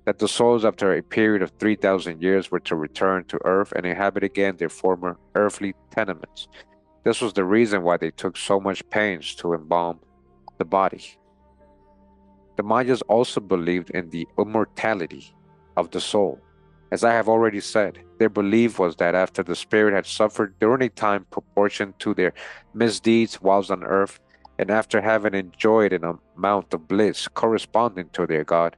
That the souls after a period of 3,000 years were to return to earth and inhabit again their former earthly tenements. This was the reason why they took so much pains to embalm the body. The Mayas also believed in the immortality of the soul. As I have already said, their belief was that after the spirit had suffered during a time proportioned to their misdeeds whilst on earth, and after having enjoyed an amount of bliss corresponding to their God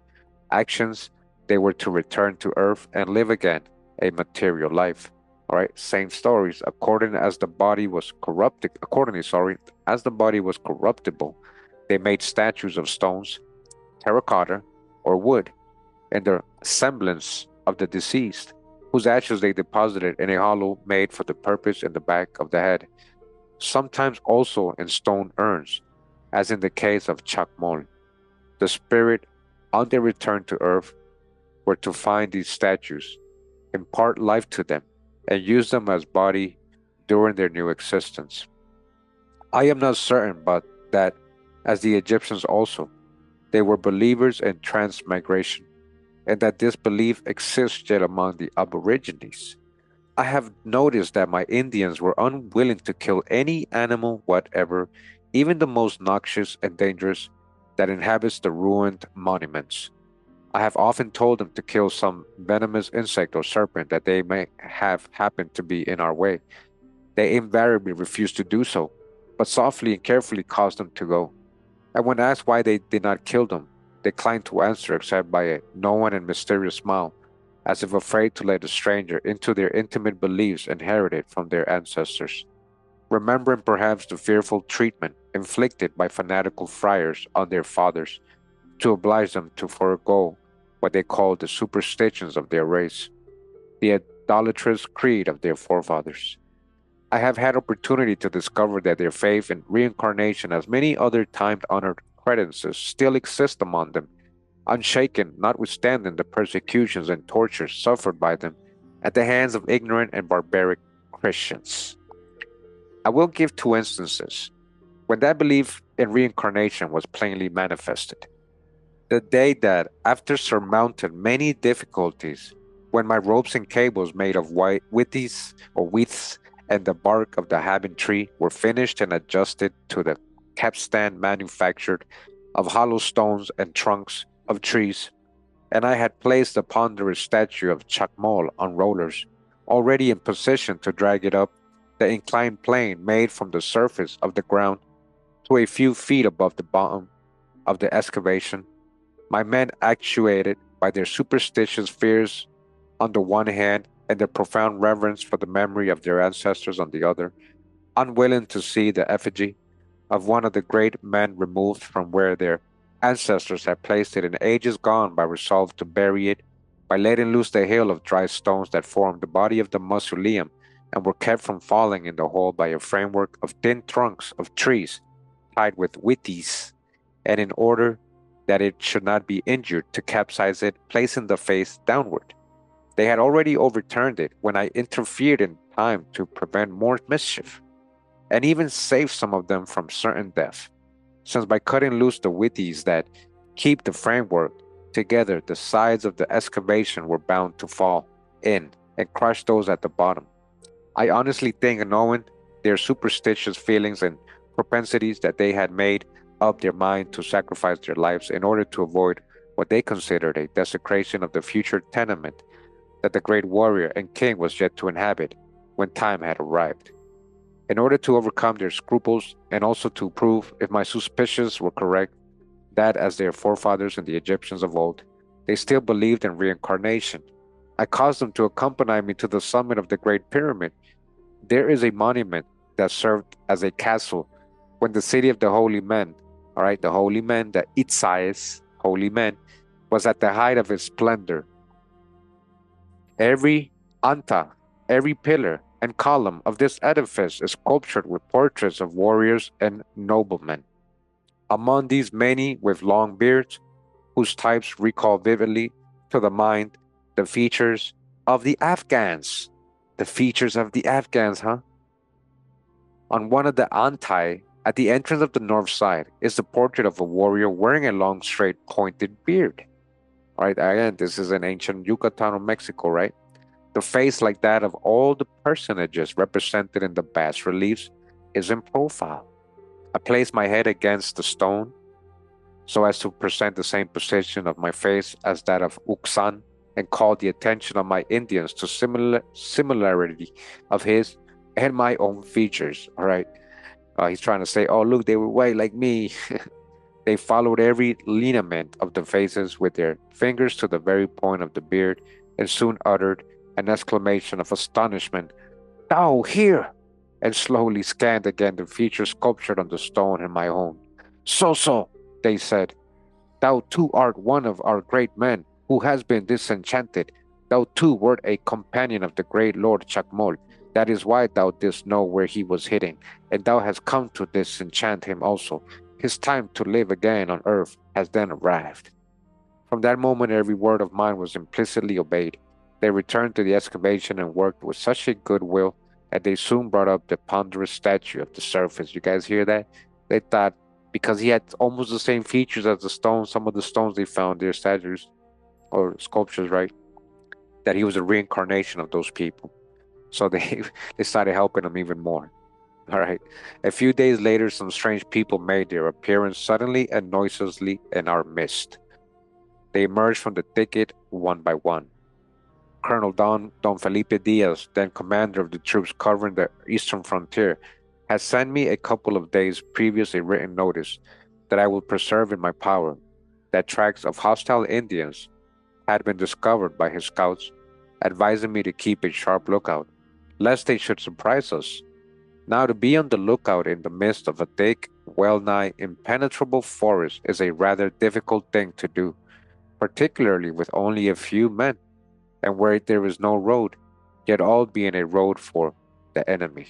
actions, they were to return to earth and live again a material life. All right, same stories. Accordingly, as the body was corruptible, they made statues of stones, terracotta, or wood in the semblance of the deceased, whose ashes they deposited in a hollow made for the purpose in the back of the head, sometimes also in stone urns, as in the case of Chacmol. The spirit, on their return to earth, were to find these statues, impart life to them, and use them as body during their new existence. I am not certain but that, as the Egyptians also, they were believers in transmigration, and that this belief exists yet among the aborigines. I have noticed that my Indians were unwilling to kill any animal whatever, even the most noxious and dangerous, that inhabits the ruined monuments. I have often told them to kill some venomous insect or serpent that they may have happened to be in our way. They invariably refused to do so, but softly and carefully caused them to go. And when asked why they did not kill them, declined to answer except by a knowing and mysterious smile, as if afraid to let a stranger into their intimate beliefs inherited from their ancestors, remembering perhaps the fearful treatment inflicted by fanatical friars on their fathers, to oblige them to forego what they called the superstitions of their race, the idolatrous creed of their forefathers. I have had opportunity to discover that their faith in reincarnation, as many other time honored credences, still exist among them, unshaken notwithstanding the persecutions and tortures suffered by them at the hands of ignorant and barbaric Christians. I will give two instances when that belief in reincarnation was plainly manifested. The day that, after surmounting many difficulties, when my ropes and cables made of white withes and the bark of the habit tree were finished and adjusted to the capstan manufactured of hollow stones and trunks of trees, and I had placed the ponderous statue of Chacmol on rollers, already in position to drag it up the inclined plane made from the surface of the ground to a few feet above the bottom of the excavation. My men, actuated by their superstitious fears on the one hand and their profound reverence for the memory of their ancestors on the other, unwilling to see the effigy of one of the great men removed from where their ancestors had placed it in ages gone, by resolve to bury it by letting loose the hail of dry stones that formed the body of the mausoleum and were kept from falling in the hole by a framework of thin trunks of trees tied with withes, and in order that it should not be injured, to capsize it, placing the face downward. They had already overturned it when I interfered in time to prevent more mischief, and even saved some of them from certain death, since by cutting loose the withes that keep the framework together, the sides of the excavation were bound to fall in and crush those at the bottom. I honestly think, knowing their superstitious feelings and propensities, that they had made up their mind to sacrifice their lives in order to avoid what they considered a desecration of the future tenement that the great warrior and king was yet to inhabit when time had arrived. In order to overcome their scruples and also to prove, if my suspicions were correct, that, as their forefathers and the Egyptians of old, they still believed in reincarnation, I caused them to accompany me to the summit of the Great Pyramid. There is a monument that served as a castle when the city of the holy men, all right, the holy men, the Itzais, holy men, was at the height of its splendor. Every anta, every pillar and column of this edifice is sculptured with portraits of warriors and noblemen. Among these, many with long beards, whose types recall vividly to the mind the features of the Afghans. The features of the Afghans, huh? On one of the antai, at the entrance of the north side, is the portrait of a warrior wearing a long, straight, pointed beard. All right, again, this is in ancient Yucatan or Mexico, right? The face, like that of all the personages represented in the bas reliefs, is in profile. I place my head against the stone so as to present the same position of my face as that of Uksan, and call the attention of my Indians to similarity of his and my own features. All right. He's trying to say, oh, look, they were white like me. They followed every lineament of the faces with their fingers to the very point of the beard, and soon uttered an exclamation of astonishment. Thou here! And slowly scanned again the features sculptured on the stone in my own. So, they said, thou too art one of our great men who has been disenchanted. Thou too wert a companion of the great Lord Chakmol. That is why thou didst know where he was hidden, and thou hast come to disenchant him also. His time to live again on earth has then arrived. From that moment, every word of mine was implicitly obeyed. They returned to the excavation and worked with such a good will that they soon brought up the ponderous statue of the Serpents. You guys hear that? They thought because he had almost the same features as the stones, some of the stones they found, their statues or sculptures, right? That he was a reincarnation of those people. So they, they started helping him even more. All right. A few days later, some strange people made their appearance suddenly and noiselessly in our midst. They emerged from the thicket one by one. Colonel Don Felipe Diaz, then commander of the troops covering the eastern frontier, had sent me a couple of days previous a written notice that I would preserve in my power, that tracks of hostile Indians had been discovered by his scouts, advising me to keep a sharp lookout, lest they should surprise us. Now, to be on the lookout in the midst of a thick, well nigh impenetrable forest is a rather difficult thing to do, particularly with only a few men, and where there is no road, yet all being a road for the enemy.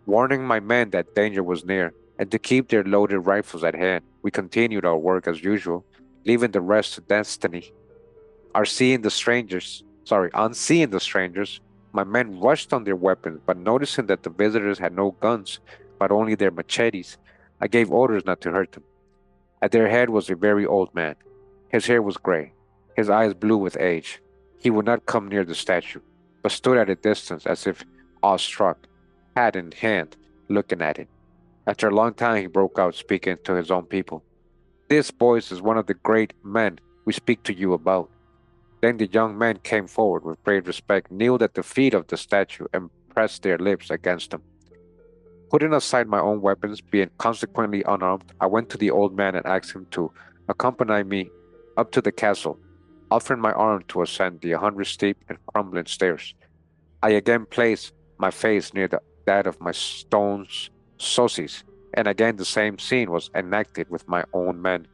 Warning my men that danger was near, and to keep their loaded rifles at hand, we continued our work as usual, leaving the rest to destiny. On seeing the strangers, my men rushed on their weapons, but noticing that the visitors had no guns, but only their machetes, I gave orders not to hurt them. At their head was a very old man. His hair was gray, his eyes blue with age. He would not come near the statue, but stood at a distance as if awestruck, hat in hand, looking at it. After a long time, he broke out, speaking to his own people. This, boys, is one of the great men we speak to you about. Then the young men came forward with great respect, kneeled at the feet of the statue, and pressed their lips against them. Putting aside my own weapons, being consequently unarmed, I went to the old man and asked him to accompany me up to the castle, offering my arm to ascend the 100 steep and crumbling stairs. I again placed my face near that of my stone's socis, and again the same scene was enacted with my own men,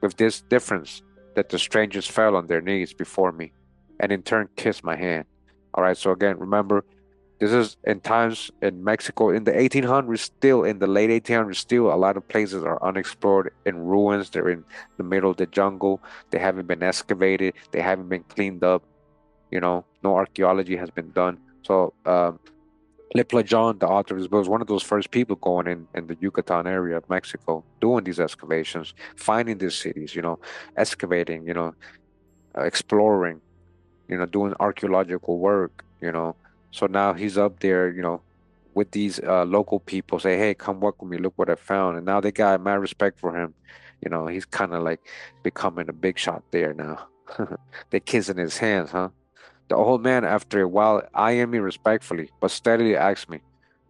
with this difference that the strangers fell on their knees before me, and in turn kissed my hand. All right, so again, remember, this is in times in Mexico in the 1800s, still in the late 1800s, still a lot of places are unexplored in ruins. They're in the middle of the jungle. They haven't been excavated. They haven't been cleaned up. No archaeology has been done. So Le Plajon, the author of this book, was one of those first people going in the Yucatan area of Mexico, doing these excavations, finding these cities, excavating, exploring, doing archaeological work, So now he's up there, with these local people, say, hey, come work with me, look what I found. And now they got mad respect for him. He's kind of like becoming a big shot there now. They're kissing his hands, huh? The old man, after a while, eyeing me respectfully, but steadily asked me,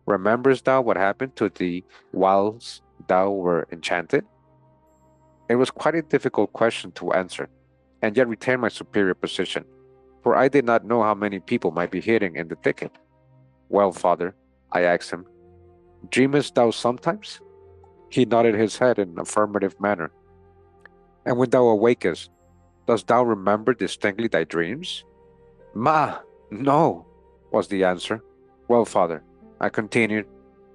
rememberest thou what happened to thee whilst thou were enchanted? It was quite a difficult question to answer, and yet retain my superior position, for I did not know how many people might be hidden in the thicket. Well, father, I asked him, dreamest thou sometimes? He nodded his head in an affirmative manner. And when thou awakest, dost thou remember distinctly thy dreams? Ma, no, was the answer. Well, father, I continued,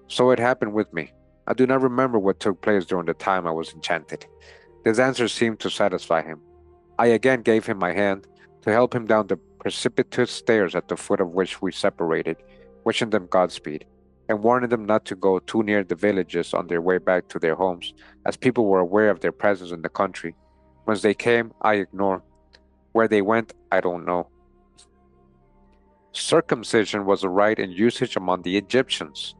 so it happened with me. I do not remember what took place during the time I was enchanted. This answer seemed to satisfy him. I again gave him my hand to help him down the precipitous stairs at the foot of which we separated, wishing them Godspeed, and warning them not to go too near the villages on their way back to their homes, as people were aware of their presence in the country. Whence they came, I ignore. Where they went, I don't know. Circumcision was a rite in usage among the Egyptians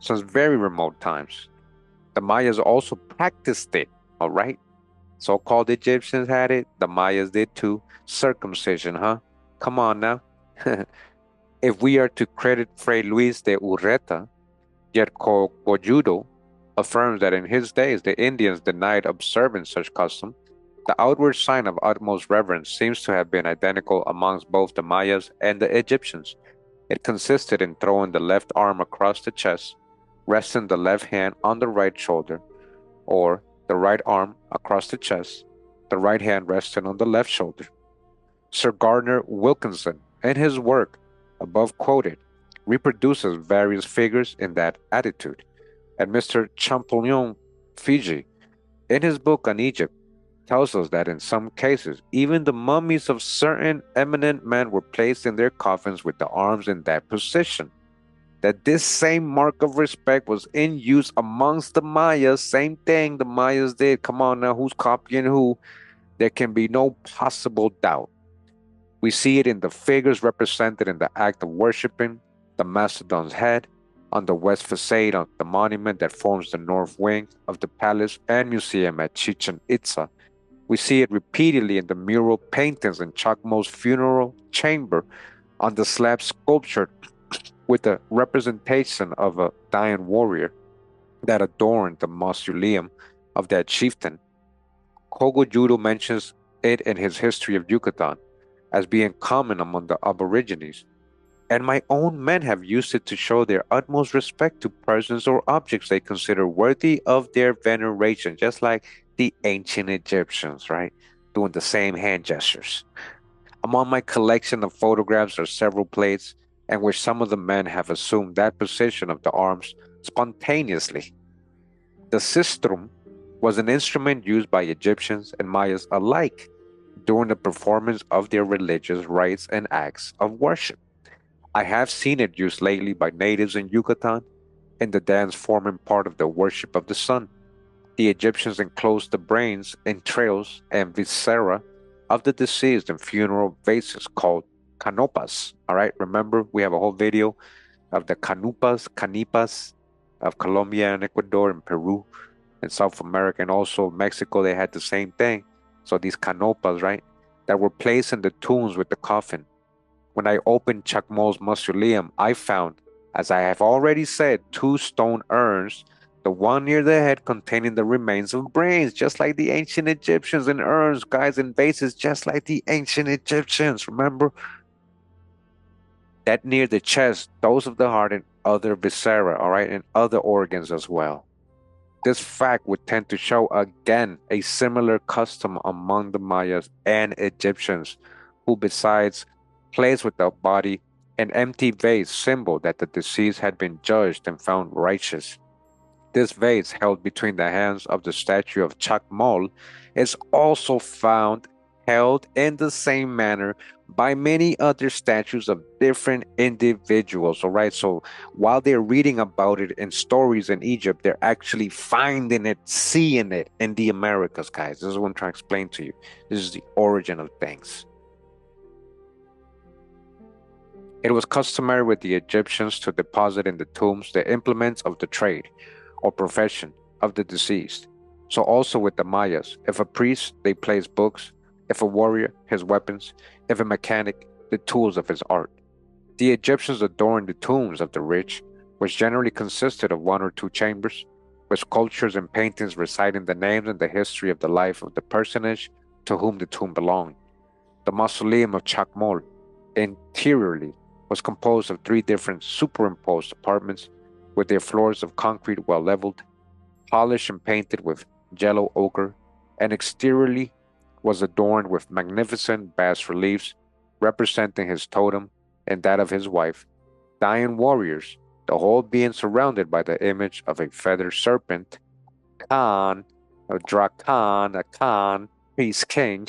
since very remote times. The Mayas also practiced it, all right? So-called Egyptians had it, the Mayas did too. Circumcision, huh? Come on now. If we are to credit Fray Luis de Urreta, yet Cojudo affirms that in his days the Indians denied observing such custom, the outward sign of utmost reverence seems to have been identical amongst both the Mayas and the Egyptians. It consisted in throwing the left arm across the chest, resting the left hand on the right shoulder, or the right arm across the chest, the right hand resting on the left shoulder. Sir Gardner Wilkinson, in his work above quoted, reproduces various figures in that attitude, and Mr. Champollion Fiji, in his book on Egypt, tells us that in some cases, even the mummies of certain eminent men were placed in their coffins with the arms in that position. That this same mark of respect was in use amongst the Mayas, same thing the Mayas did. Come on now, who's copying who? There can be no possible doubt. We see it in the figures represented in the act of worshiping the mastodon's head on the west facade of the monument that forms the north wing of the palace and museum at Chichen Itza. We see it repeatedly in the mural paintings in Chacmo's funeral chamber on the slab sculpture with the representation of a dying warrior that adorned the mausoleum of that chieftain. Kogo Judo mentions it in his History of Yucatan as being common among the Aborigines, and my own men have used it to show their utmost respect to persons or objects they consider worthy of their veneration, just like the ancient Egyptians, right? Doing the same hand gestures. Among my collection of photographs are several plates in which some of the men have assumed that position of the arms spontaneously. The sistrum was an instrument used by Egyptians and Mayas alike during the performance of their religious rites and acts of worship. I have seen it used lately by natives in Yucatan in the dance forming part of the worship of the sun. The Egyptians enclosed the brains, entrails, and viscera of the deceased in funeral vases called canopas. All right, remember we have a whole video of the canipas of Colombia and Ecuador and Peru and South America and also Mexico. They had the same thing. So these canopas, right, that were placed in the tombs with the coffin. When I opened Chacmo's mausoleum, I found, as I have already said, two stone urns, the one near the head containing the remains of brains, just like the ancient Egyptians, and urns, guys, and vases, just like the ancient Egyptians. Remember? That near the chest, those of the heart and other viscera, all right, and other organs as well. This fact would tend to show again a similar custom among the Mayas and Egyptians, who besides placed with the body an empty vase symbol that the deceased had been judged and found righteous. This vase held between the hands of the statue of Chacmol is also found held in the same manner by many other statues of different individuals. All right, so while they're reading about it in stories in Egypt, they're actually finding it, seeing it in the Americas, guys. This is what I'm trying to explain to you. This is the origin of things. It was customary with the Egyptians to deposit in the tombs the implements of the trade or profession of the deceased. So also with the Mayas, if a priest, they placed books, if a warrior, his weapons, if a mechanic, the tools of his art. The Egyptians adorned the tombs of the rich, which generally consisted of one or two chambers, with sculptures and paintings reciting the names and the history of the life of the personage to whom the tomb belonged. The mausoleum of Chacmol, interiorly, was composed of three different superimposed apartments with their floors of concrete well leveled, polished and painted with yellow ochre, and exteriorly was adorned with magnificent bas reliefs representing his totem and that of his wife, dying warriors, the whole being surrounded by the image of a feathered serpent, Khan, a Drakan, a Khan, peace king,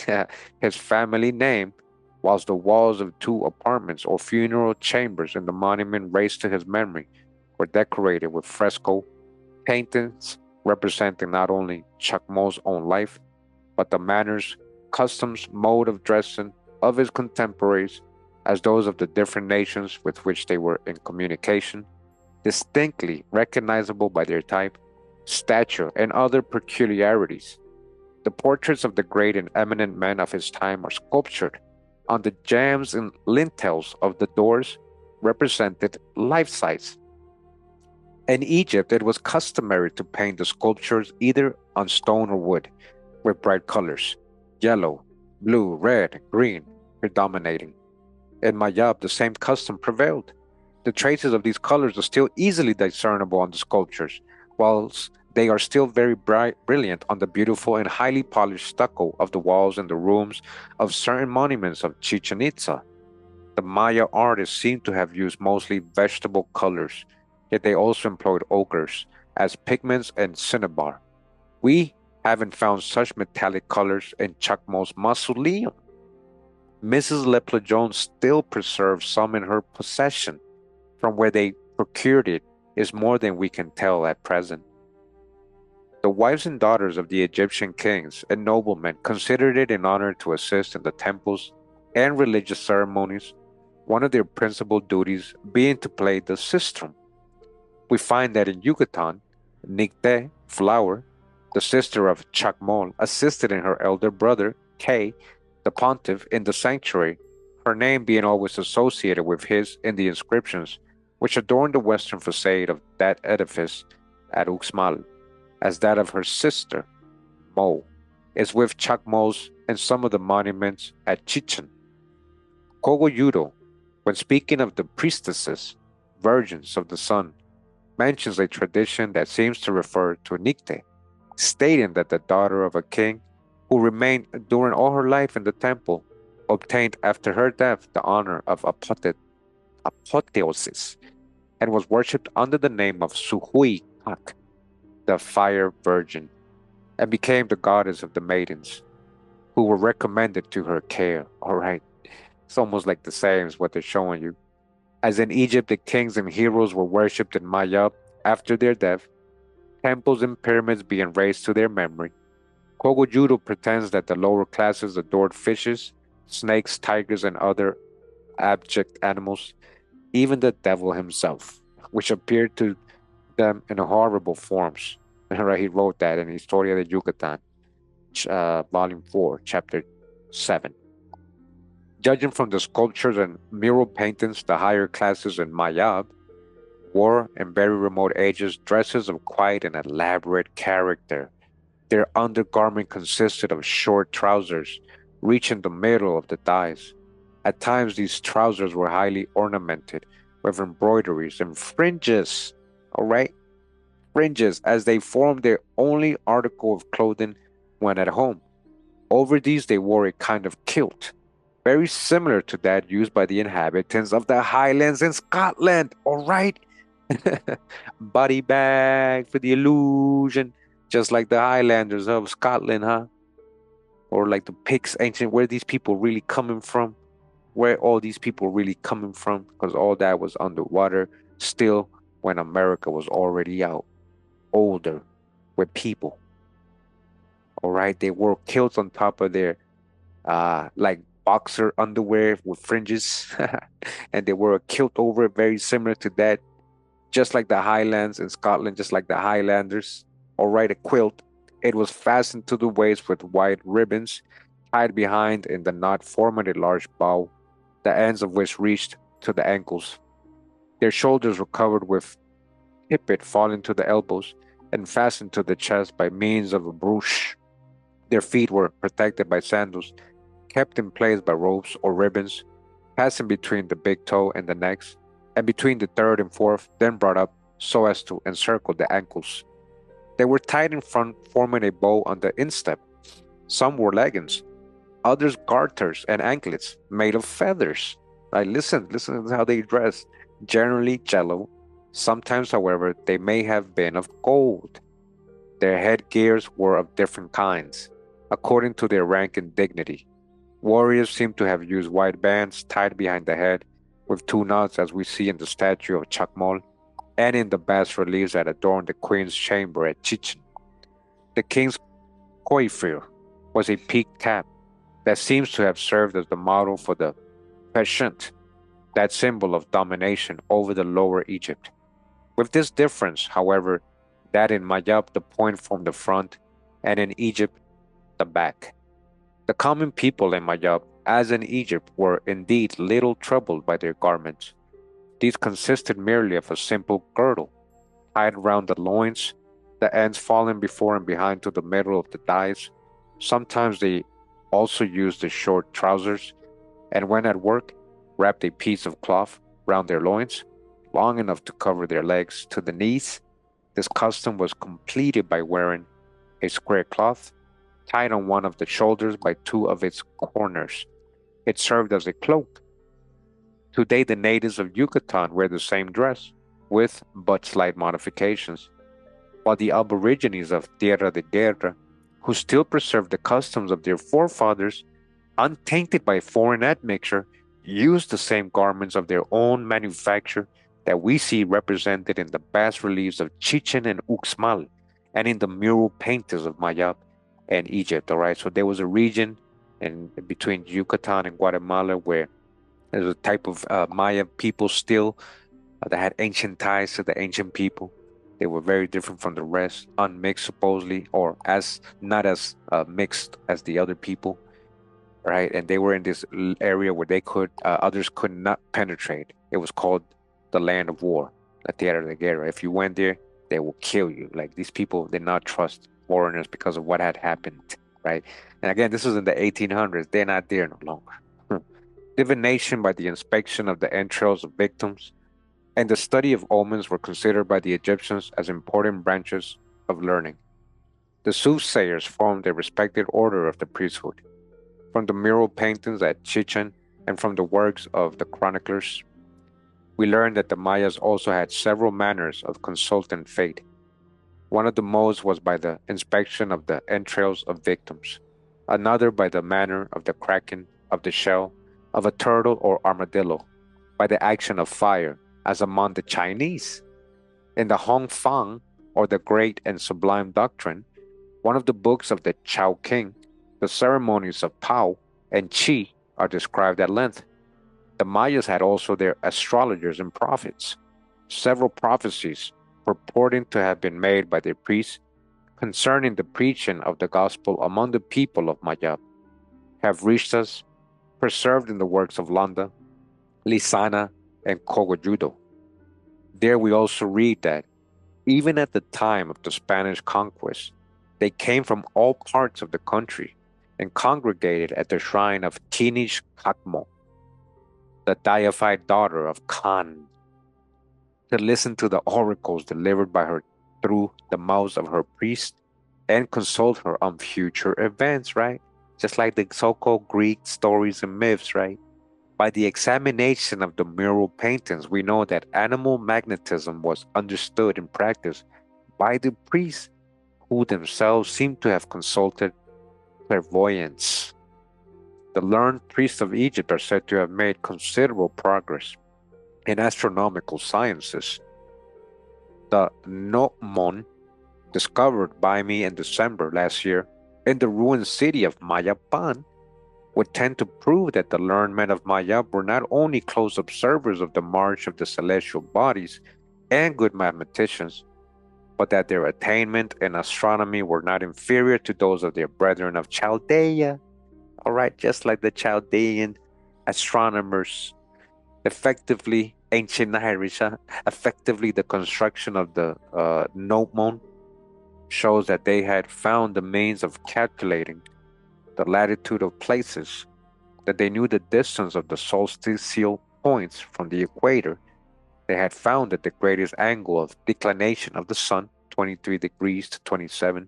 his family name, whilst the walls of two apartments or funeral chambers in the monument raised to his memory were decorated with fresco paintings representing not only Chacmo's own life, but the manners, customs, mode of dressing of his contemporaries as those of the different nations with which they were in communication, distinctly recognizable by their type, stature, and other peculiarities. The portraits of the great and eminent men of his time are sculptured on the jambs and lintels of the doors, represented life-size. In Egypt, it was customary to paint the sculptures either on stone or wood, with bright colors, yellow, blue, red, green, predominating. In Mayab, the same custom prevailed. The traces of these colors are still easily discernible on the sculptures, whilst they are still very brilliant on the beautiful and highly polished stucco of the walls and the rooms of certain monuments of Chichen Itza. The Maya artists seem to have used mostly vegetable colors, yet they also employed ochres as pigments and cinnabar. We haven't found such metallic colors in Chacmo's mausoleum. Mrs. Lepla-Jones still preserves some in her possession. From where they procured it is more than we can tell at present. The wives and daughters of the Egyptian kings and noblemen considered it an honor to assist in the temples and religious ceremonies, one of their principal duties being to play the sistrum. We find that in Yucatan, Nicte, Flower, the sister of Chacmol, assisted in her elder brother, Kay, the pontiff, in the sanctuary, her name being always associated with his in the inscriptions which adorn the western facade of that edifice at Uxmal, as that of her sister, Mo, is with Chacmol's and some of the monuments at Chichen. Kogoyudo, when speaking of the priestesses, virgins of the sun, mentions a tradition that seems to refer to Nicte, stating that the daughter of a king who remained during all her life in the temple obtained after her death the honor of apotheosis and was worshipped under the name of Suhui Kak, the fire virgin, and became the goddess of the maidens who were recommended to her care. All right, it's almost like the same as what they're showing you. As in Egypt, the kings and heroes were worshipped in Mayab after their death, temples and pyramids being raised to their memory. Kogojudo pretends that the lower classes adored fishes, snakes, tigers, and other abject animals, even the devil himself, which appeared to them in horrible forms. Right, he wrote that in Historia de Yucatan, Volume 4, Chapter 7. Judging from the sculptures and mural paintings, the higher classes in Mayab wore in very remote ages dresses of quite an elaborate character. Their undergarment consisted of short trousers reaching the middle of the thighs. At times, these trousers were highly ornamented with embroideries and fringes. All right, fringes, as they formed their only article of clothing when at home. Over these, they wore a kind of kilt, very similar to that used by the inhabitants of the Highlands in Scotland. All right, body bag for the illusion, just like the Highlanders of Scotland, huh? Or like the Picts, ancient. Where these people really coming from? Where all these people really coming from? Because all that was underwater still when America was already out, older, with people. All right, they wore kilts on top of their like boxer underwear with fringes, and they wore a kilt over it, very similar to that, just like the Highlands in Scotland, just like the Highlanders. All right, a quilt. It was fastened to the waist with white ribbons tied behind in the knot forming a large bow, the ends of which reached to the ankles. Their shoulders were covered with tippet falling to the elbows and fastened to the chest by means of a brooch. Their feet were protected by sandals, kept in place by ropes or ribbons, passing between the big toe and the next, and between the third and fourth, then brought up so as to encircle the ankles. They were tied in front, forming a bow on the instep. Some wore leggings, others garters and anklets made of feathers. Like, listen to how they dress. Generally jello. Sometimes, however, they may have been of gold. Their headgears were of different kinds, according to their rank and dignity. Warriors seem to have used white bands tied behind the head with two knots, as we see in the statue of Chacmol and in the bas reliefs that adorn the queen's chamber at Chichen. The king's coiffure was a peaked cap that seems to have served as the model for the Peshent, that symbol of domination over the lower Egypt. With this difference, however, that in Mayab the point formed the front, and in Egypt the back. The common people in Mayab, as in Egypt, were indeed little troubled by their garments. These consisted merely of a simple girdle, tied around the loins, the ends falling before and behind to the middle of the thighs. Sometimes they also used the short trousers, and when at work, wrapped a piece of cloth round their loins, long enough to cover their legs to the knees. This custom was completed by wearing a square cloth tied on one of the shoulders by two of its corners. It served as a cloak. Today, the natives of Yucatan wear the same dress, with but slight modifications, while the aborigines of Tierra de Guerra, who still preserve the customs of their forefathers, untainted by foreign admixture, use the same garments of their own manufacture that we see represented in the bas reliefs of Chichen and Uxmal and in the mural paintings of Mayab and Egypt. All right, so there was a region in between Yucatan and Guatemala where there's a type of Maya people still that had ancient ties to the ancient people. They were very different from the rest, unmixed supposedly, or as not as mixed as the other people, right? And they were in this area where they could others could not penetrate. It was called the land of war, La Tierra de Guerra. If you went there, they will kill you. Like these people did not trust foreigners because of what had happened, right? And again, this was in the 1800s. They're not there no longer. Divination by the inspection of the entrails of victims and the study of omens were considered by the Egyptians as important branches of learning. The soothsayers formed a respected order of the priesthood. From the mural paintings at Chichen and from the works of the chroniclers, we learn that the Mayas also had several manners of consulting fate. One of the most was by the inspection of the entrails of victims, another by the manner of the cracking of the shell of a turtle or armadillo, by the action of fire, as among the Chinese. In the Hong Fang, or the Great and Sublime Doctrine, one of the books of the Chao King, the ceremonies of Pao and Qi are described at length. The Mayas had also their astrologers and prophets. Several prophecies purporting to have been made by their priests concerning the preaching of the gospel among the people of Mayab have reached us, preserved in the works of Landa, Lisana, and Cogolludo. There we also read that, even at the time of the Spanish conquest, they came from all parts of the country and congregated at the shrine of Tinish Kakmo, the deified daughter of Khan, to listen to the oracles delivered by her through the mouths of her priest and consult her on future events, right? Just like the so-called Greek stories and myths, right? By the examination of the mural paintings, we know that animal magnetism was understood and practiced by the priests, who themselves seem to have consulted clairvoyants. The learned priests of Egypt are said to have made considerable progress in astronomical sciences. The Nomon, discovered by me in December last year in the ruined city of Mayapan, would tend to prove that the learned men of Mayab were not only close observers of the march of the celestial bodies and good mathematicians, but that their attainment in astronomy were not inferior to those of their brethren of Chaldea. All right, just like the Chaldean astronomers, effectively ancient Irish, effectively the construction of the Nomon shows that they had found the means of calculating the latitude of places, that they knew the distance of the solstitial points from the equator. They had found that the greatest angle of declination of the sun, 23 degrees to 27,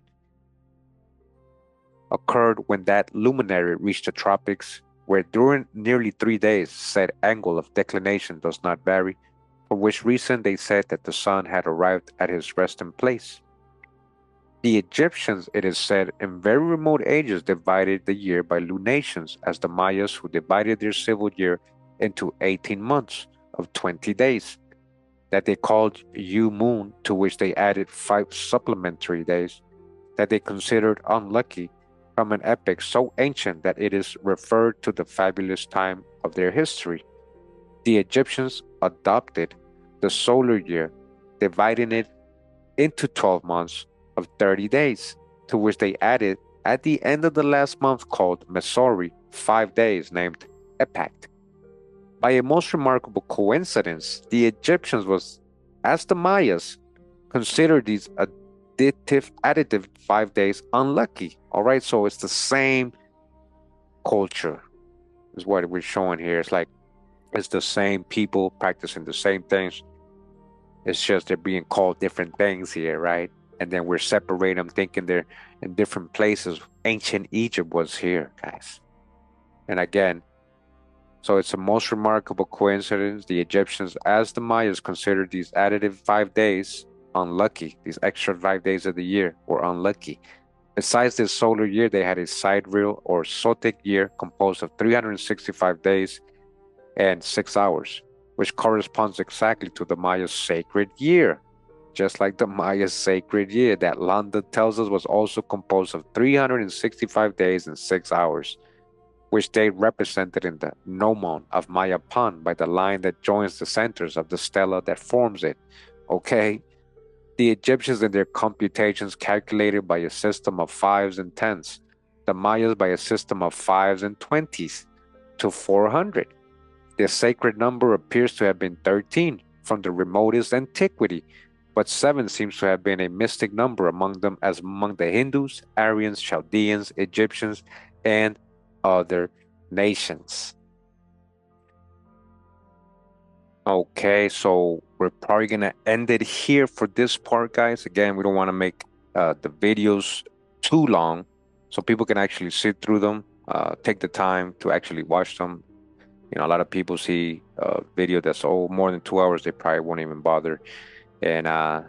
occurred when that luminary reached the tropics, where during nearly 3 days said angle of declination does not vary, for which reason they said that the sun had arrived at his resting place. The Egyptians, it is said, in very remote ages divided the year by lunations, as the Mayas, who divided their civil year into 18 months of 20 days, that they called Yu Moon, to which they added 5 supplementary days, that they considered unlucky from an epoch so ancient that it is referred to the fabulous time of their history. The Egyptians adopted the solar year, dividing it into 12 months of 30 days, to which they added at the end of the last month called Mesori, 5 days named Epact. By a most remarkable coincidence, the Egyptians was, as the Mayas, considered these additive 5 days unlucky. All right, so it's the same culture, is what we're showing here. It's like it's the same people practicing the same things. It's just they're being called different things here, right? And then we're separating them, thinking they're in different places. Ancient Egypt was here, guys. And again, so it's a most remarkable coincidence. The Egyptians, as the Mayas, considered these additive 5 days unlucky. These extra 5 days of the year were unlucky. Besides this solar year, they had a sidereal or Sotic year composed of 365 days and 6 hours, which corresponds exactly to the Maya's sacred year. Just like the Maya's sacred year that London tells us was also composed of 365 days and 6 hours, which they represented in the gnomon of Mayab by the line that joins the centers of the stela that forms it. Okay? The Egyptians in their computations calculated by a system of fives and tens, the Mayas by a system of fives and twenties to 400. The sacred number appears to have been 13 from the remotest antiquity, but 7 seems to have been a mystic number among them as among the Hindus, Aryans, Chaldeans, Egyptians, and other nations. Okay, so we're probably gonna end it here for this part, guys. Again, we don't want to make the videos too long, so people can actually sit through them, take the time to actually watch them. A lot of people see a video that's more than 2 hours, they probably won't even bother. And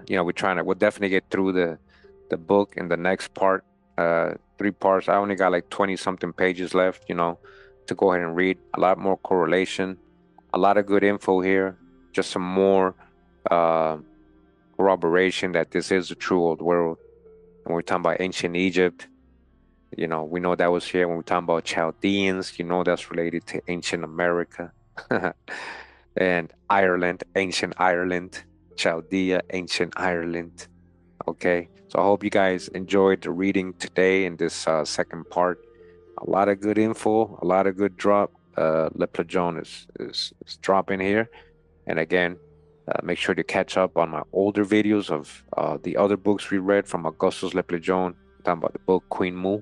we'll definitely get through the book in the next part, 3 parts. I only got like 20 something pages left, to go ahead and read. A lot more correlation, a lot of good info here, just some more uh, corroboration that this is the true old world. When we're talking about ancient Egypt, we know that was here. When we're talking about Chaldeans, that's related to ancient America. And Ireland, ancient Ireland, Chaldea, ancient Ireland. Okay, so I hope you guys enjoyed the reading today in this second part. A lot of good info, a lot of good drop. Le Plajon is dropping here. And again, make sure to catch up on my older videos of the other books we read from Augustus Le Plajon, talking about the book Queen Mu.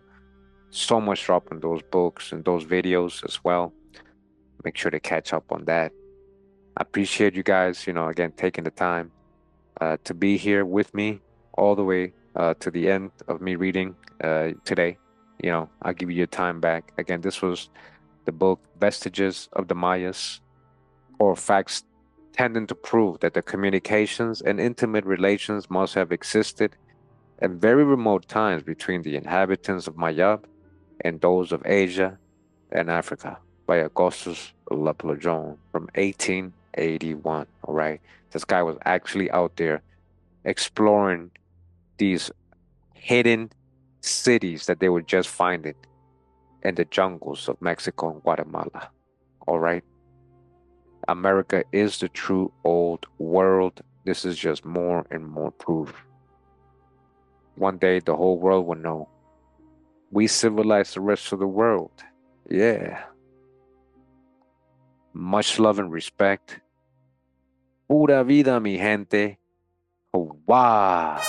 So much drop in those books and those videos as well. Make sure to catch up on that. I appreciate you guys, again, taking the time to be here with me all the way to the end of me reading today. I'll give you your time back. Again, this was the book Vestiges of the Mayas, or facts tending to prove that the communications and intimate relations must have existed in very remote times between the inhabitants of Mayab and those of Asia and Africa by Augustus Le Plongeon from 1881. All right. This guy was actually out there exploring these hidden cities that they were just finding in the jungles of Mexico and Guatemala. All right. America is the true old world. This is just more and more proof. One day the whole world will know. We civilized the rest of the world. Yeah. Much love and respect. Pura vida, mi gente. Wow.